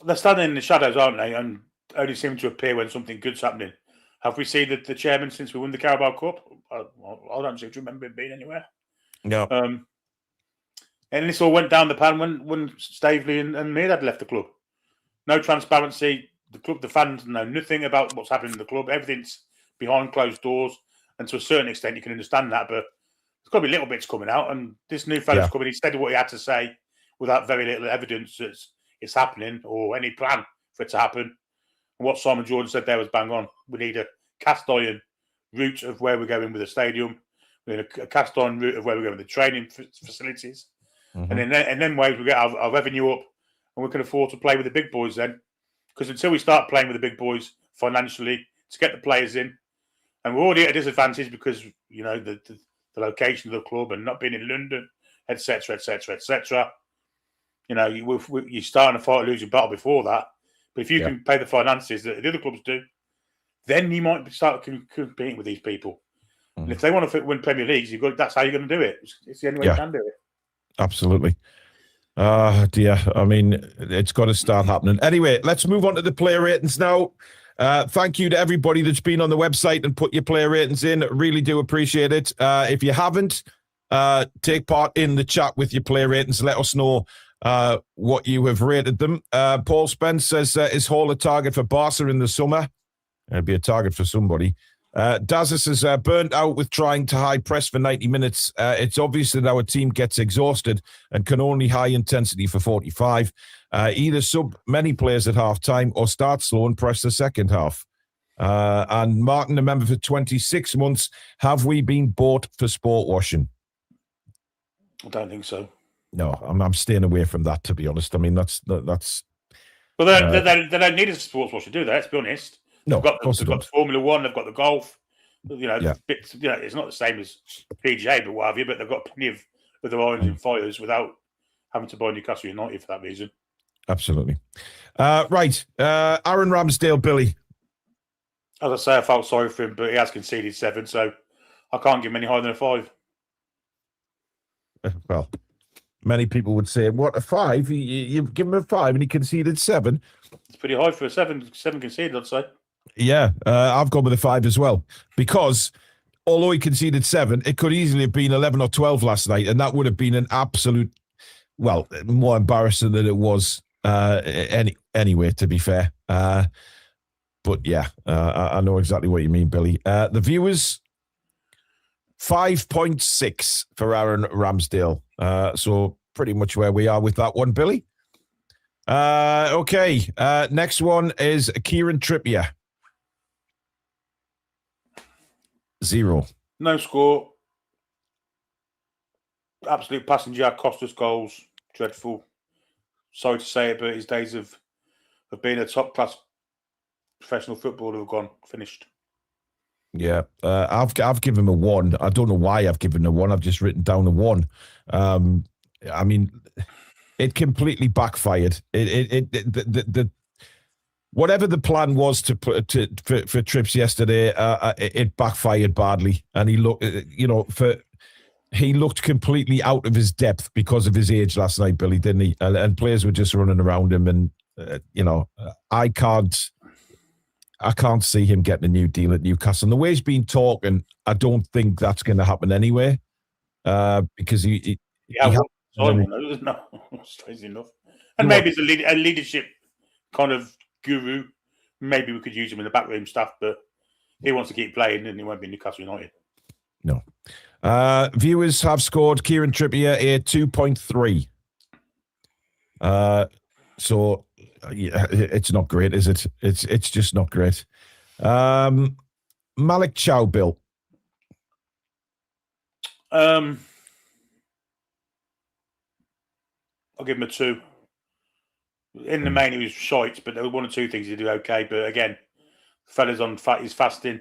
They're standing in the shadows, aren't they? And only seem to appear when something good's happening. Have we seen the chairman since we won the Carabao Cup? I don't seem to remember him being anywhere. No. And this all went down the pan when Staveley and Mead had left the club. No transparency. The club, the fans know nothing about what's happening in the club. Everything's behind closed doors. And to a certain extent, you can understand that. But there's got to be little bits coming out. And this new fella's coming. He said what he had to say without very little evidence that it's happening or any plan for it to happen. And what Simon Jordan said there was bang on. We need a cast iron route of where we're going with the stadium. We need a cast iron route of where we're going with the training facilities. Mm-hmm. And then ways we get our revenue up, and we can afford to play with the big boys then. Because until we start playing with the big boys financially to get the players in, and we're already at a disadvantage because the location of the club and not being in London, etc., etc., etc. You're starting to fight a losing battle before that, But if you can pay the finances that the other clubs do, then you might start competing with these people. And if they want to win Premier Leagues, that's how you're going to do it. It's the only way you can do it. Absolutely. Dear. I mean, it's got to start happening. Anyway, let's move on to the player ratings now. Thank you to everybody that's been on the website and put your player ratings in. Really do appreciate it. If you haven't, take part in the chat with your player ratings. Let us know what you have rated them. Paul Spence says, is Hall a target for Barca in the summer? It'd be a target for somebody. Dazza says, burnt out with trying to high press for 90 minutes. It's obvious that our team gets exhausted and can only high intensity for 45. Either sub many players at half time or start slow and press the second half. And Martin, a member for 26 months, have we been bought for sport washing? I don't think so. No, I'm staying away from that, to be honest. I mean, that's. Well, they don't need us for sports washing, do they? Let's be honest. No, they've got the Formula One, they've got the golf. It's not the same as PGA, but what have you? But they've got plenty of other irons and fires without having to buy Newcastle United for that reason. Absolutely. Right, Aaron Ramsdale, Billy. As I say, I felt sorry for him, but he has conceded 7, so I can't give him any higher than a 5. Well, many people would say, what, a 5? You've given him a 5 and he conceded 7? It's pretty high for a 7 conceded, I'd say. Yeah, I've gone with a 5 as well. Because although he conceded 7, it could easily have been 11 or 12 last night, and that would have been an absolute, well, more embarrassing than it was anyway, to be fair. But yeah, I know exactly what you mean, Billy. The viewers, 5.6 for Aaron Ramsdale. So pretty much where we are with that one, Billy. Okay, next one is Kieran Trippier. 0. No score. Absolute passenger, cost us goals. Dreadful. Sorry to say it, but his days of being a top-class professional footballer have gone, finished. Yeah, I've given him a 1. I don't know why I've given him a 1. I've just written down a 1. I mean, it completely backfired. Whatever the plan was for Trips yesterday, it backfired badly, and he looked completely out of his depth because of his age last night, Billy, didn't he? And players were just running around him, and I can't see him getting a new deal at Newcastle. And the way he's been talking, I don't think that's going to happen anyway, because he no, strangely enough. And maybe it's a leadership kind of guru. Maybe we could use him in the backroom staff, but he wants to keep playing and he won't be Newcastle United. No. Viewers have scored Kieran Trippier a 2.3. So yeah, it's not great, is it? It's just not great. Malik Chow, Bill. I'll give him a 2. In the main, he was shite, but there were 1 or 2 things he did okay. But again, the fella's he's fasting.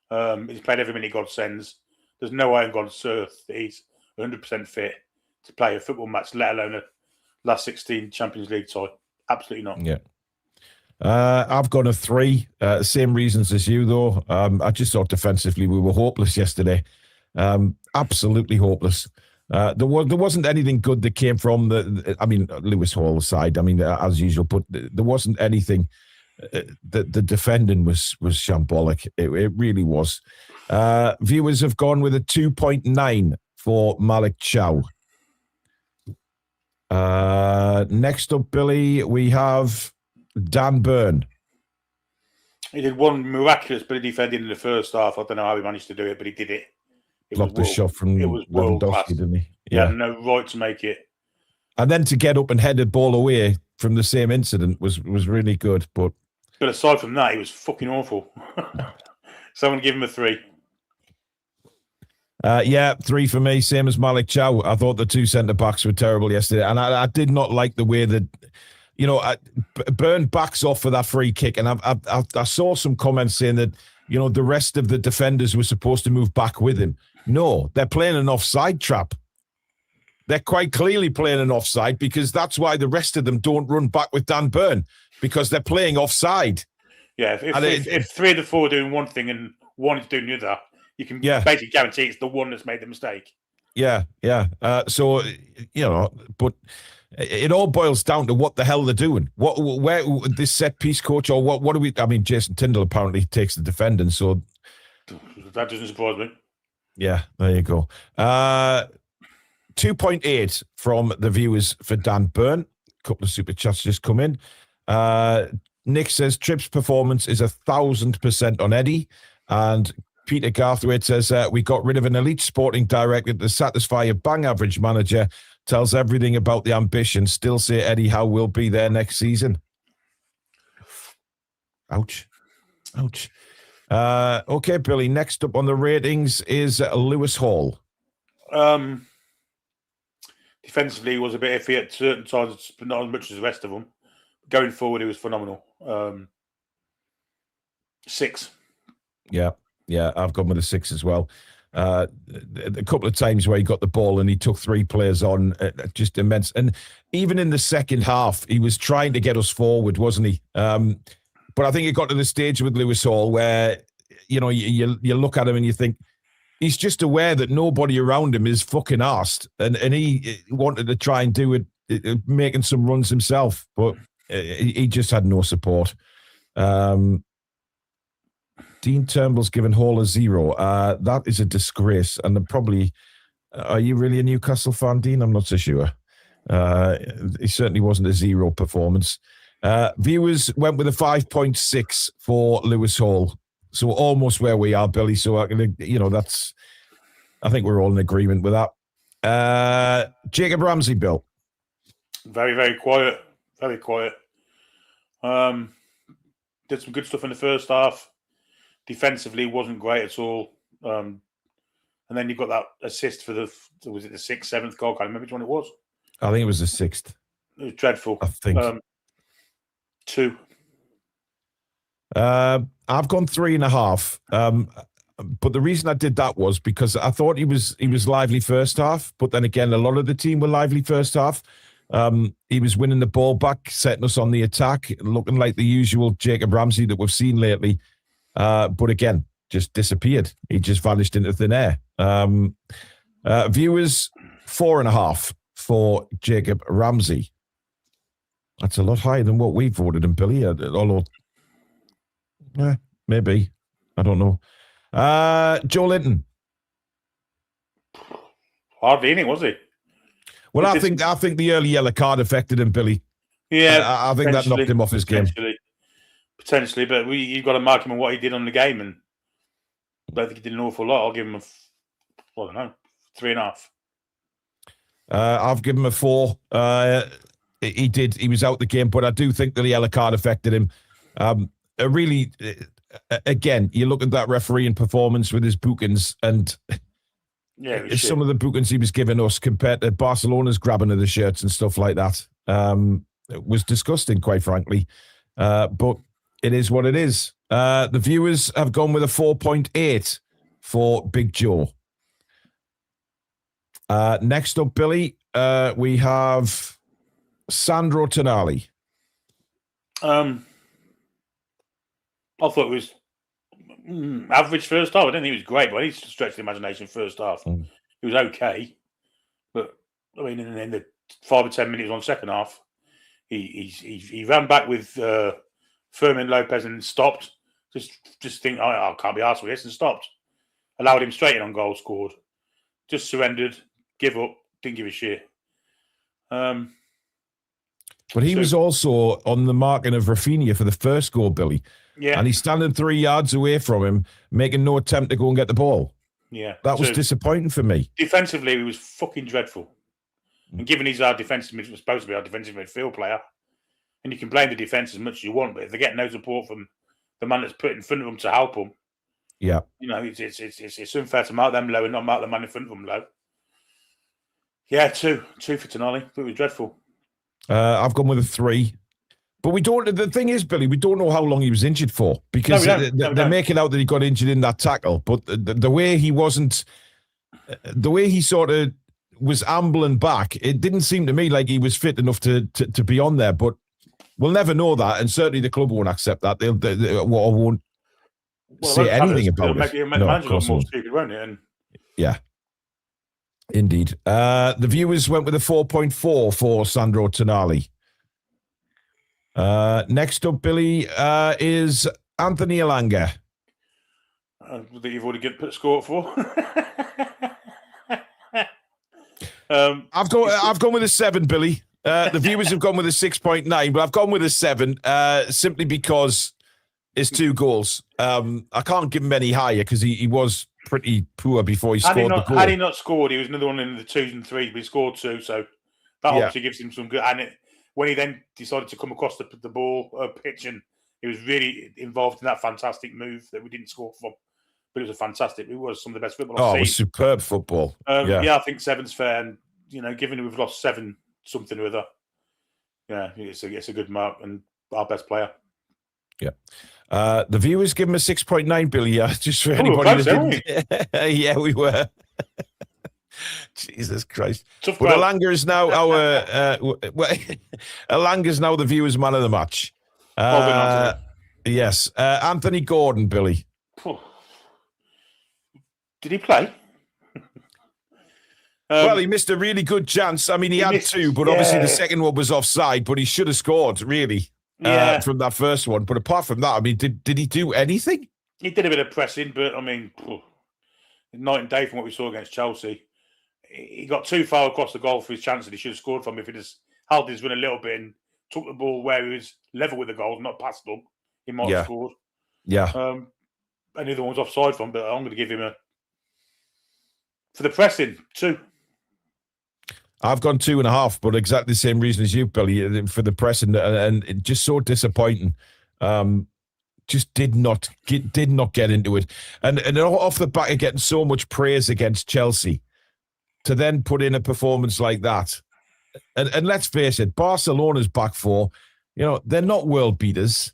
He's played every minute God sends. There's no way on God's earth that he's 100% fit to play a football match, let alone a last 16 Champions League tie. Absolutely not. Yeah. I've gone a 3. Same reasons as you, though. I just thought defensively we were hopeless yesterday. Absolutely hopeless. There wasn't anything good that came from Lewis Hall's side. I mean, as usual, but there wasn't anything. The defending was shambolic. It really was. Viewers have gone with a 2.9 for Malik Chow. Next up, Billy, we have Dan Burn. He did one miraculous bit of defending in the first half. I don't know how he managed to do it, but he did it. Blocked the shot from Lewandowski, didn't he? Yeah, no right to make it. And then to get up and head the ball away from the same incident was really good. But aside from that, he was fucking awful. So I'm going to give him a 3. 3 for me, same as Malik Chow. I thought the 2 centre-backs were terrible yesterday. And I did not like the way that, Burn backs off for that free kick. And I saw some comments saying that, the rest of the defenders were supposed to move back with him. No, they're playing an offside trap. They're quite clearly playing an offside because that's why the rest of them don't run back with Dan Burn. because they're playing offside. Yeah, if 3 of the 4 are doing one thing and one is doing the other, you can basically guarantee it's the one that's made the mistake. Yeah. So, but it all boils down to what the hell they're doing. Where this set piece coach, or what do we? I mean, Jason Tyndall apparently takes the defending, so that doesn't surprise me. Yeah, there you go. 2.8 from the viewers for Dan Byrne. A couple of super chats just come in. Nick says Tripp's performance is 1,000% on Eddie, and Peter Garthwaite says we got rid of an elite sporting director to satisfy a bang average manager. Tells everything about the ambition. Still say Eddie Howe will be there next season. Ouch. Okay, Billy. Next up on the ratings is Lewis Hall. Defensively, he was a bit iffy at certain times, but not as much as the rest of them. Going forward, he was phenomenal. 6. Yeah, I've gone with a 6 as well. A couple of times where he got the ball and he took 3 players on, just immense. And even in the second half, he was trying to get us forward, wasn't he? But I think it got to the stage with Lewis Hall where, you look at him and you think, he's just aware that nobody around him is fucking arsed. And he wanted to try and do it, making some runs himself, but he just had no support. Dean Turnbull's given Hall a 0. That is a disgrace. And probably, are you really a Newcastle fan, Dean? I'm not so sure. It certainly wasn't a 0 performance. Viewers went with a 5.6 for Lewis Hall. So almost where we are, Billy. So, I think we're all in agreement with that. Jacob Ramsey, Bill. Very, very quiet. Very quiet. Did some good stuff in the first half. Defensively, wasn't great at all. And then you've got that assist for was it the 6th, 7th goal? I can't remember which one it was. I think it was the 6th. It was dreadful. I think. 2. I've gone 3.5. But the reason I did that was because I thought he was lively first half, but then again, a lot of the team were lively first half. He was winning the ball back, setting us on the attack, looking like the usual Jacob Ramsey that we've seen lately. But again, just disappeared. He just vanished into thin air. Viewers, 4.5 for Jacob Ramsey. That's a lot higher than what we voted him, Billy. Although, maybe. I don't know. Joe Linton. Hardly anything, was he? Well, I think the early yellow card affected him, Billy. Yeah, I think that knocked him off his game. Potentially, but you've got to mark him on what he did on the game, and I don't think he did an awful lot. I'll give him 3.5. I've given him a 4. He was out the game, but I do think that the yellow card affected him. Again, you look at that refereeing performance with his bookings, and some of the bookings he was giving us compared to Barcelona's grabbing of the shirts and stuff like that, it was disgusting, quite frankly. But it is what it is. The viewers have gone with a 4.8 for Big Joe. Next up, Billy, we have Sandro Tonali. I thought it was average first half. I didn't think it was great, but he stretched the imagination first half. It was okay. But, I mean, in the 5 or 10 minutes on second half, he ran back with Fermin Lopez and stopped. Just think, I can't be arsed with this, and stopped. Allowed him straight in on goal, scored. Just surrendered, give up, didn't give a shit. But he was also on the marking of Rafinha for the first goal, Billy. Yeah. And he's standing 3 yards away from him, making no attempt to go and get the ball. Yeah. That was disappointing for me. Defensively, he was fucking dreadful. And given he's our defensive was supposed to be our defensive midfield player, and you can blame the defence as much as you want, but if they get no support from the man that's put in front of them to help them, it's unfair to mark them low and not mark the man in front of them low. Yeah, 2 for Tonali. It was dreadful. I've gone with a 3. But we don't. The thing is, Billy, we don't know how long he was injured for, because they're making out that he got injured in that tackle. But the way he wasn't, the way he sort of was ambling back, it didn't seem to me like he was fit enough to be on there. But We'll never know that, and certainly the club won't accept that. They won't say anything about it. It'll make No, the of manager course look more not. stupid, won't it? And Yeah. Indeed. The viewers went with a 4.4 for Sandro Tonali. Next up, Billy, is Anthony Elanga. that you've already put a score for. I've gone with a 7, Billy. The viewers have gone with a 6.9, but I've gone with a 7 simply because it's 2 goals. I can't give him any higher because he was pretty poor before he scored the goal. Had he not scored, he was another one in the 2s and 3s, but he scored 2, so that obviously gives him some good. And when he then decided to come across the ball pitch, and he was really involved in that fantastic move that we didn't score from. But it was some of the best football I've seen. It was superb football. I think 7's fair, and given we've lost 7 something or other, it's a good mark and our best player. Yeah. The viewers give him a 6.9, Billy. Just for anybody that didn't. Yeah, we were. Jesus Christ. But Elanga is now Elanga's now the viewers' man of the match. Yes. Anthony Gordon, Billy. Did he play? Well, he missed a really good chance. I mean, he had 2, but obviously the second one was offside, but he should have scored, really, from that first one. But apart from that, I mean, did he do anything? He did a bit of pressing, but, I mean, night and day from what we saw against Chelsea. He got too far across the goal for his chance that he should have scored from. If he just held his run a little bit and took the ball where he was level with the goal, not past them, he might have scored. Yeah. And the other one's offside from, but I'm going to give him for the pressing, 2. I've gone 2.5, but exactly the same reason as you, Billy, for the pressing, and it just so disappointing. Just did not get into it, and off the back of getting so much praise against Chelsea, to then put in a performance like that, and let's face it, Barcelona's back 4, they're not world beaters.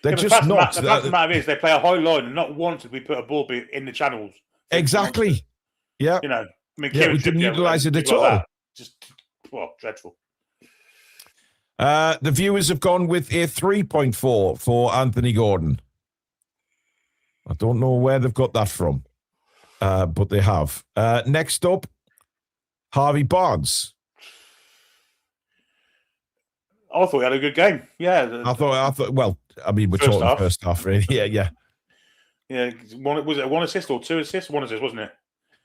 They're just not. The fact of the matter is, they play a high line, and not once did we put a ball in the channels. Exactly. Yeah. I mean, we didn't utilise it at all. Just dreadful. The viewers have gone with a 3.4 for Anthony Gordon. I don't know where they've got that from, but they have. Next up, Harvey Barnes. I thought he had a good game. Yeah. I thought. Well, I mean, we're talking first half, really. Yeah. Was it 1 assist or 2 assists? 1 assist, wasn't it?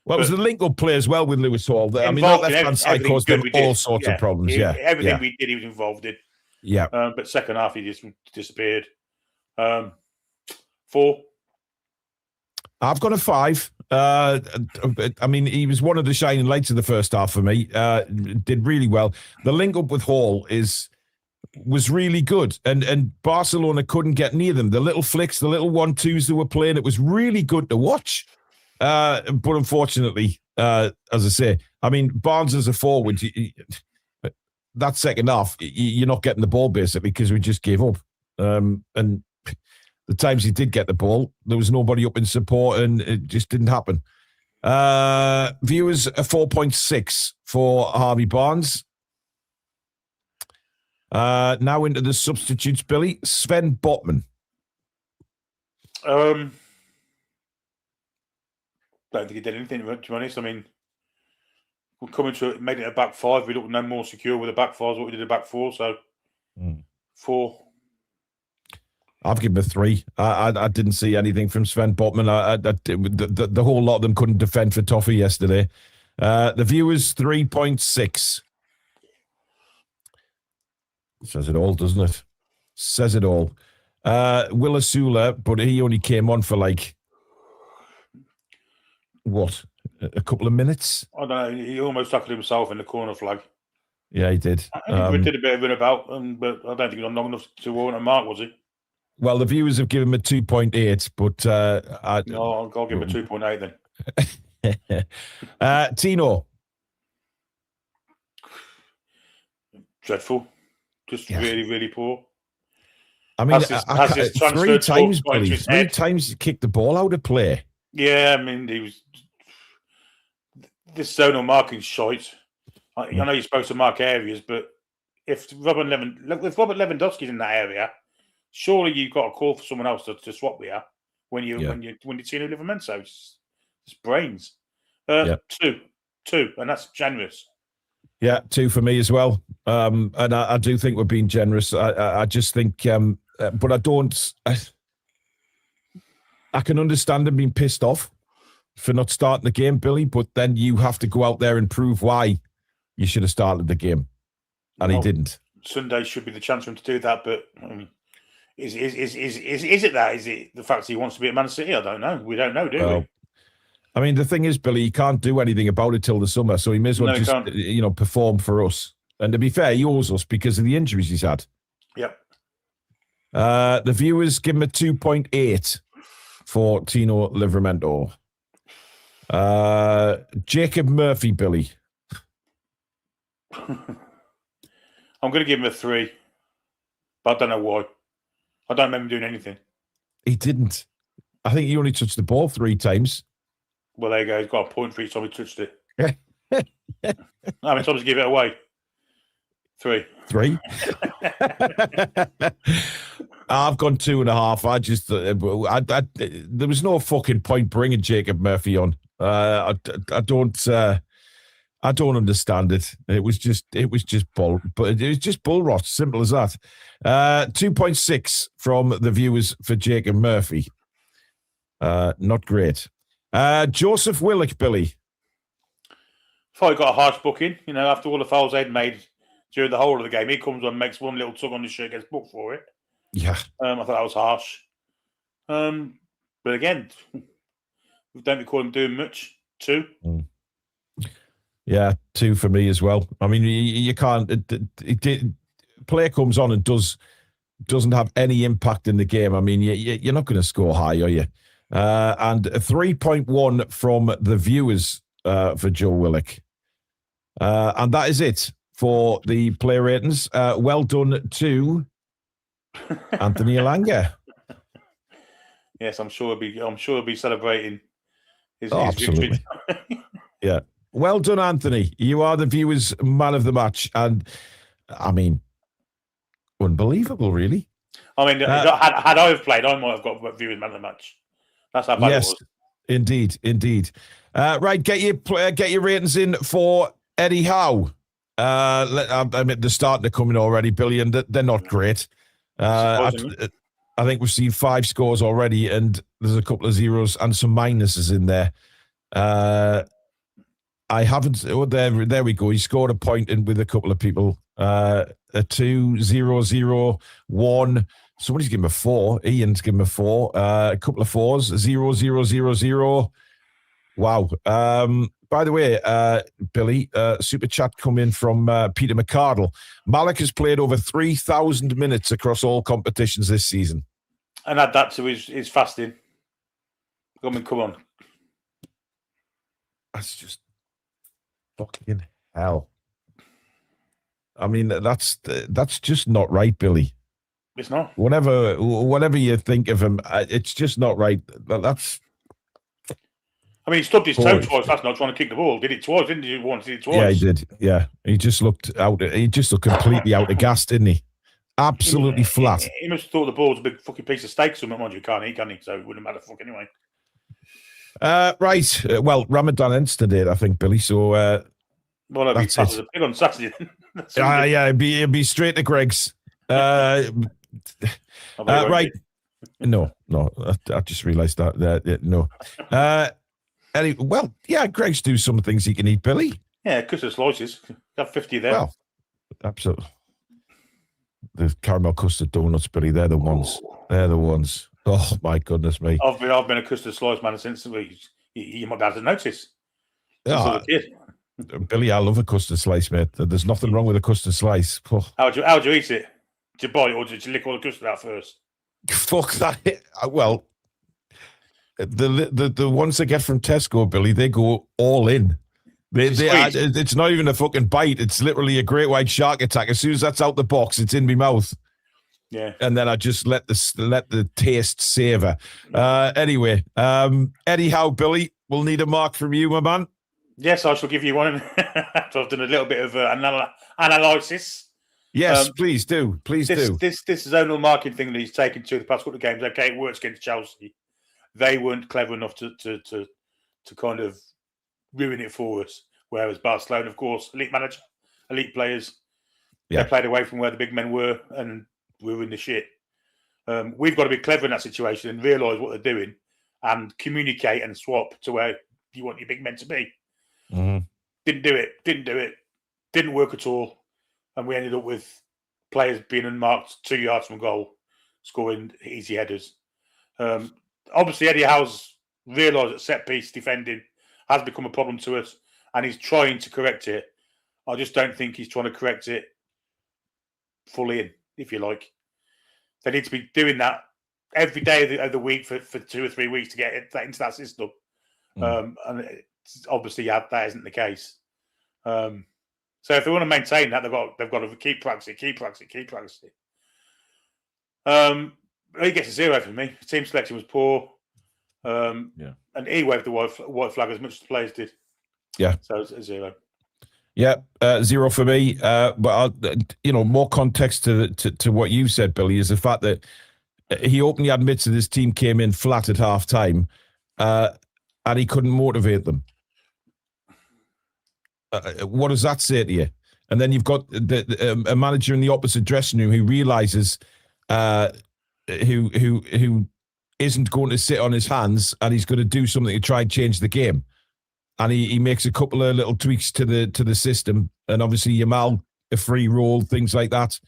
Well, it was the link-up play as well with Lewis Hall. I mean, that left-hand side caused them all sorts of problems. Everything we did, he was involved in. Yeah. But second half, he just disappeared. 4. I've got a 5. I mean, he was one of the shining lights of the first half for me. Did really well. The link-up with Hall was really good, and Barcelona couldn't get near them. The little flicks, the little 1-2s they were playing, it was really good to watch. But unfortunately, as I say, I mean, Barnes as a forward, that second half, you're not getting the ball basically because we just gave up. And the times he did get the ball, there was nobody up in support, and it just didn't happen. Viewers a 4.6 for Harvey Barnes. Now into the substitutes, Billy. Sven Botman. Don't think he did anything, to be honest. I mean, we're coming to it, made it a back 5. We look no more secure with the back 5 as what we did a back 4. So 4. I've given him a 3. I didn't see anything from Sven Botman. The whole lot of them couldn't defend for Toffee yesterday. The viewers 3.6. Says it all, doesn't it? Says it all. Will Asula, but he only came on for what? A couple of minutes? I don't know. He almost tackled himself in the corner flag. Yeah, he did. He did a bit of an about, but I don't think he was long enough to warrant a mark, was he? Well, the viewers have given him a 2.8, but I'll give him a 2.8 then. Tino. Dreadful. Just really, really poor. I mean, 3 times, Billy. 3 times he kicked the ball out of play. Yeah, I mean, he was. This zonal marking shite. I know you're supposed to mark areas, but if Robert Lewandowski's in that area, surely you've got to call for someone else to swap with you when you're seeing Livermento. It's brains. Two, and that's generous. Yeah, 2 for me as well. And I do think we're being generous. I just think, but I don't. I can understand him being pissed off for not starting the game, Billy. But then you have to go out there and prove why you should have started the game, and he didn't. Sunday should be the chance for him to do that, but I mean, is it that? Is it the fact that he wants to be at Man City? I don't know. We don't know, do we? I mean, the thing is, Billy, he can't do anything about it till the summer, so he may as well just perform for us. And to be fair, he owes us because of the injuries he's had. Yep. The viewers give him a 2.8 for Tino Livramento. Jacob Murphy, Billy. I'm going to give him a 3, but I don't know why. I don't remember doing anything. He didn't. I think he only touched the ball 3 times. Well, there you go. He's got a point for each time he touched it. How many times give it away? 3. 3? I've gone 2.5. I just, there was no fucking point bringing Jacob Murphy on. I don't understand it. It was just bull, but it was just bull rot. Simple as that. 2.6 from the viewers for Jacob Murphy. Not great. Joseph Willock, Billy. Thought he got a harsh booking. After all the fouls they'd made during the whole of the game, he comes on, makes one little tug on the shirt, gets booked for it. Yeah. I thought that was harsh. But again, we don't recall him doing much. 2. Yeah, 2 for me as well. I mean, you can't. Player comes on and doesn't have any impact in the game. I mean, you're not going to score high, are you? And a 3.1 from the viewers for Joe Willock. And that is it for the player ratings. Well done to Anthony Elanga. Yes, I'm sure he'll be celebrating his absolutely. victory. Yeah. Well done, Anthony. You are the viewers' man of the match. And, I mean, unbelievable, really. I mean, had I have played, I might have got viewers' man of the match. That's how bad it was. Indeed. Right, get your ratings in for Eddie Howe. I mean, they're starting to come in already, Billy, and they're not great. I think we've seen 5 scores already, and there's a couple of zeros and some minuses in there. I haven't. Oh, there we go. He scored a point in with a couple of people. A 2, 0, 0, 1. Somebody's given him a 4. Ian's given him a 4. A couple of 4s. 0, 0, 0, 0. Wow. By the way, Billy, super chat come in from Peter McCardle. Malik has played over 3,000 minutes across all competitions this season. And add that to his fasting. Come on. That's just fucking hell. I mean, that's just not right, Billy. It's not. Whatever you think of him, it's just not right. That's. I mean, he stubbed his toe twice. That's not trying to kick the ball. Did it twice? Didn't he? Once, did it twice? Yeah, he did. Yeah, he just looked completely out of gas, didn't he? Absolutely flat. He must have thought the ball was a big fucking piece of steak. Something, mind you, can't he? So it wouldn't matter. Fuck anyway. Right. Well, Ramadan ends today, I think, Billy. So. Well, I'll be tough as a pig on Saturday. Yeah, it'd be straight to Greg's. Right. No, I just realised that. No. Anyway, well, yeah, Greg's do some things he can eat, Billy. Yeah, custard slices. Got 50 there. Well, absolutely. The caramel custard donuts, Billy, they're the ones. They're the ones. Oh, my goodness me. I've been a custard slice man since you might be able to notice. Oh, Billy, I love a custard slice, mate. There's nothing wrong with a custard slice. Oh. How'd you eat it? Did you buy it or did you lick all the custard out first? Fuck that. Well, the ones I get from Tesco, Billy, they go all in. It's not even a fucking bite. It's literally a great white shark attack. As soon as that's out the box, it's in my mouth. Yeah. And then I just let the taste savor. Anyway, Eddie Howe, Billy, we'll need a mark from you, my man. Yes, I shall give you one. So I've done a little bit of analysis. Yes, please do. Please do. This zonal marking thing that he's taken to the past couple of games. Okay, it works against Chelsea. They weren't clever enough to kind of ruin it for us. Whereas Barcelona, of course, elite manager, elite players, they played away from where the big men were, and we were in the shit. We've got to be clever in that situation and realise what they're doing, and communicate and swap to where you want your big men to be. Mm-hmm. Didn't do it. Didn't work at all. And we ended up with players being unmarked 2 yards from goal, scoring easy headers. Obviously, Eddie Howe's realised that set-piece defending has become a problem to us, and he's trying to correct it. I just don't think he's trying to correct it fully in, if you like. They need to be doing that every day of the week for 2 or 3 weeks to get into that system. And obviously, that isn't the case. So if they want to maintain that, they've got to keep practicing. He gets a 0 from me. Team selection was poor. And he waved the white flag as much as the players did. Yeah. So it's a 0. Yeah, 0 for me. But more context to what you said, Billy, is the fact that he openly admits that his team came in flat at half time, and he couldn't motivate them. What does that say to you? And then you've got a manager in the opposite dressing room who realizes who isn't going to sit on his hands, and he's going to do something to try and change the game. And he makes a couple of little tweaks to the system, and obviously Yamal, a free roll, things like that,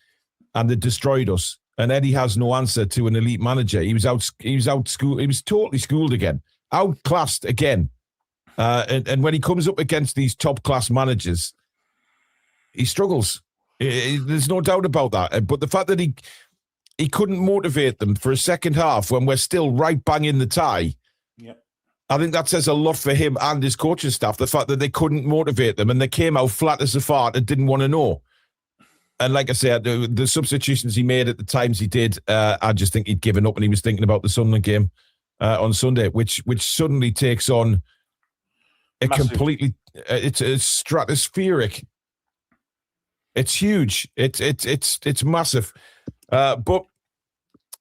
and they destroyed us. And Eddie has no answer to an elite manager. He was totally schooled again, outclassed again. And when he comes up against these top class managers, he struggles. There's no doubt about that. But the fact that he couldn't motivate them for a second half when we're still right bang in the tie. Yeah. I think that says a lot for him and his coaching staff, the fact that they couldn't motivate them and they came out flat as a fart and didn't want to know. And like I said, the substitutions he made at the times he did, I just think he'd given up and he was thinking about the Sunderland game on Sunday, which suddenly takes on a completely, it's stratospheric. It's huge. It's massive. But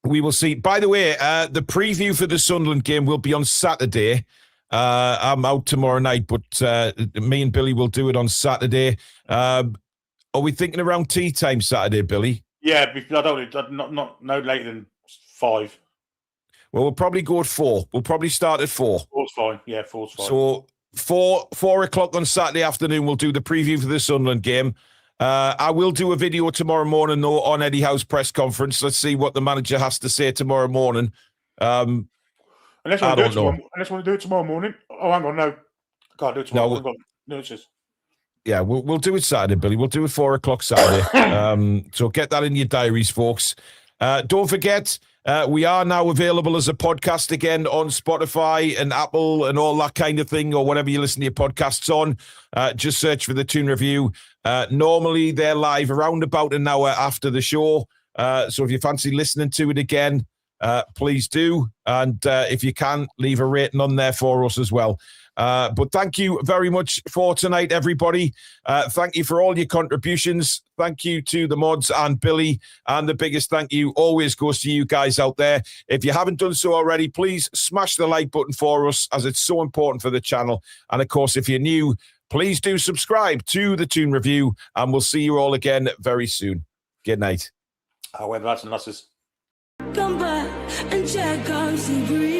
we will see. By the way, the preview for the Sunderland game will be on Saturday. I'm out tomorrow night, but me and Billy will do it on Saturday. Are we thinking around tea time Saturday, Billy? Yeah, not no later than 5. Well, we'll probably go at 4. We'll probably start at 4. 4's fine. Yeah, 4's fine. So 4 o'clock on Saturday afternoon, we'll do the preview for the Sunderland game. I will do a video tomorrow morning, though, on Eddie Howe's press conference. Let's see what the manager has to say tomorrow morning. Unless you want to do it tomorrow morning. Oh, hang on, no. Can't do it tomorrow. No, it's just... Yeah, we'll do it Saturday, Billy. We'll do it 4 o'clock Saturday. So get that in your diaries, folks. Don't forget, we are now available as a podcast again on Spotify and Apple and all that kind of thing, or whatever you listen to your podcasts on. Just search for the Toon Review. Normally, they're live around about an hour after the show. So if you fancy listening to it again, please do. And if you can, leave a rating on there for us as well. But thank you very much for tonight, everybody. Thank you for all your contributions. Thank you to the mods and Billy. And the biggest thank you always goes to you guys out there. If you haven't done so already, please smash the like button for us, as it's so important for the channel. And of course, if you're new, please do subscribe to the Toon Review. And we'll see you all again very soon. Good night. However, that's and lasses. Come back and check out the breeze.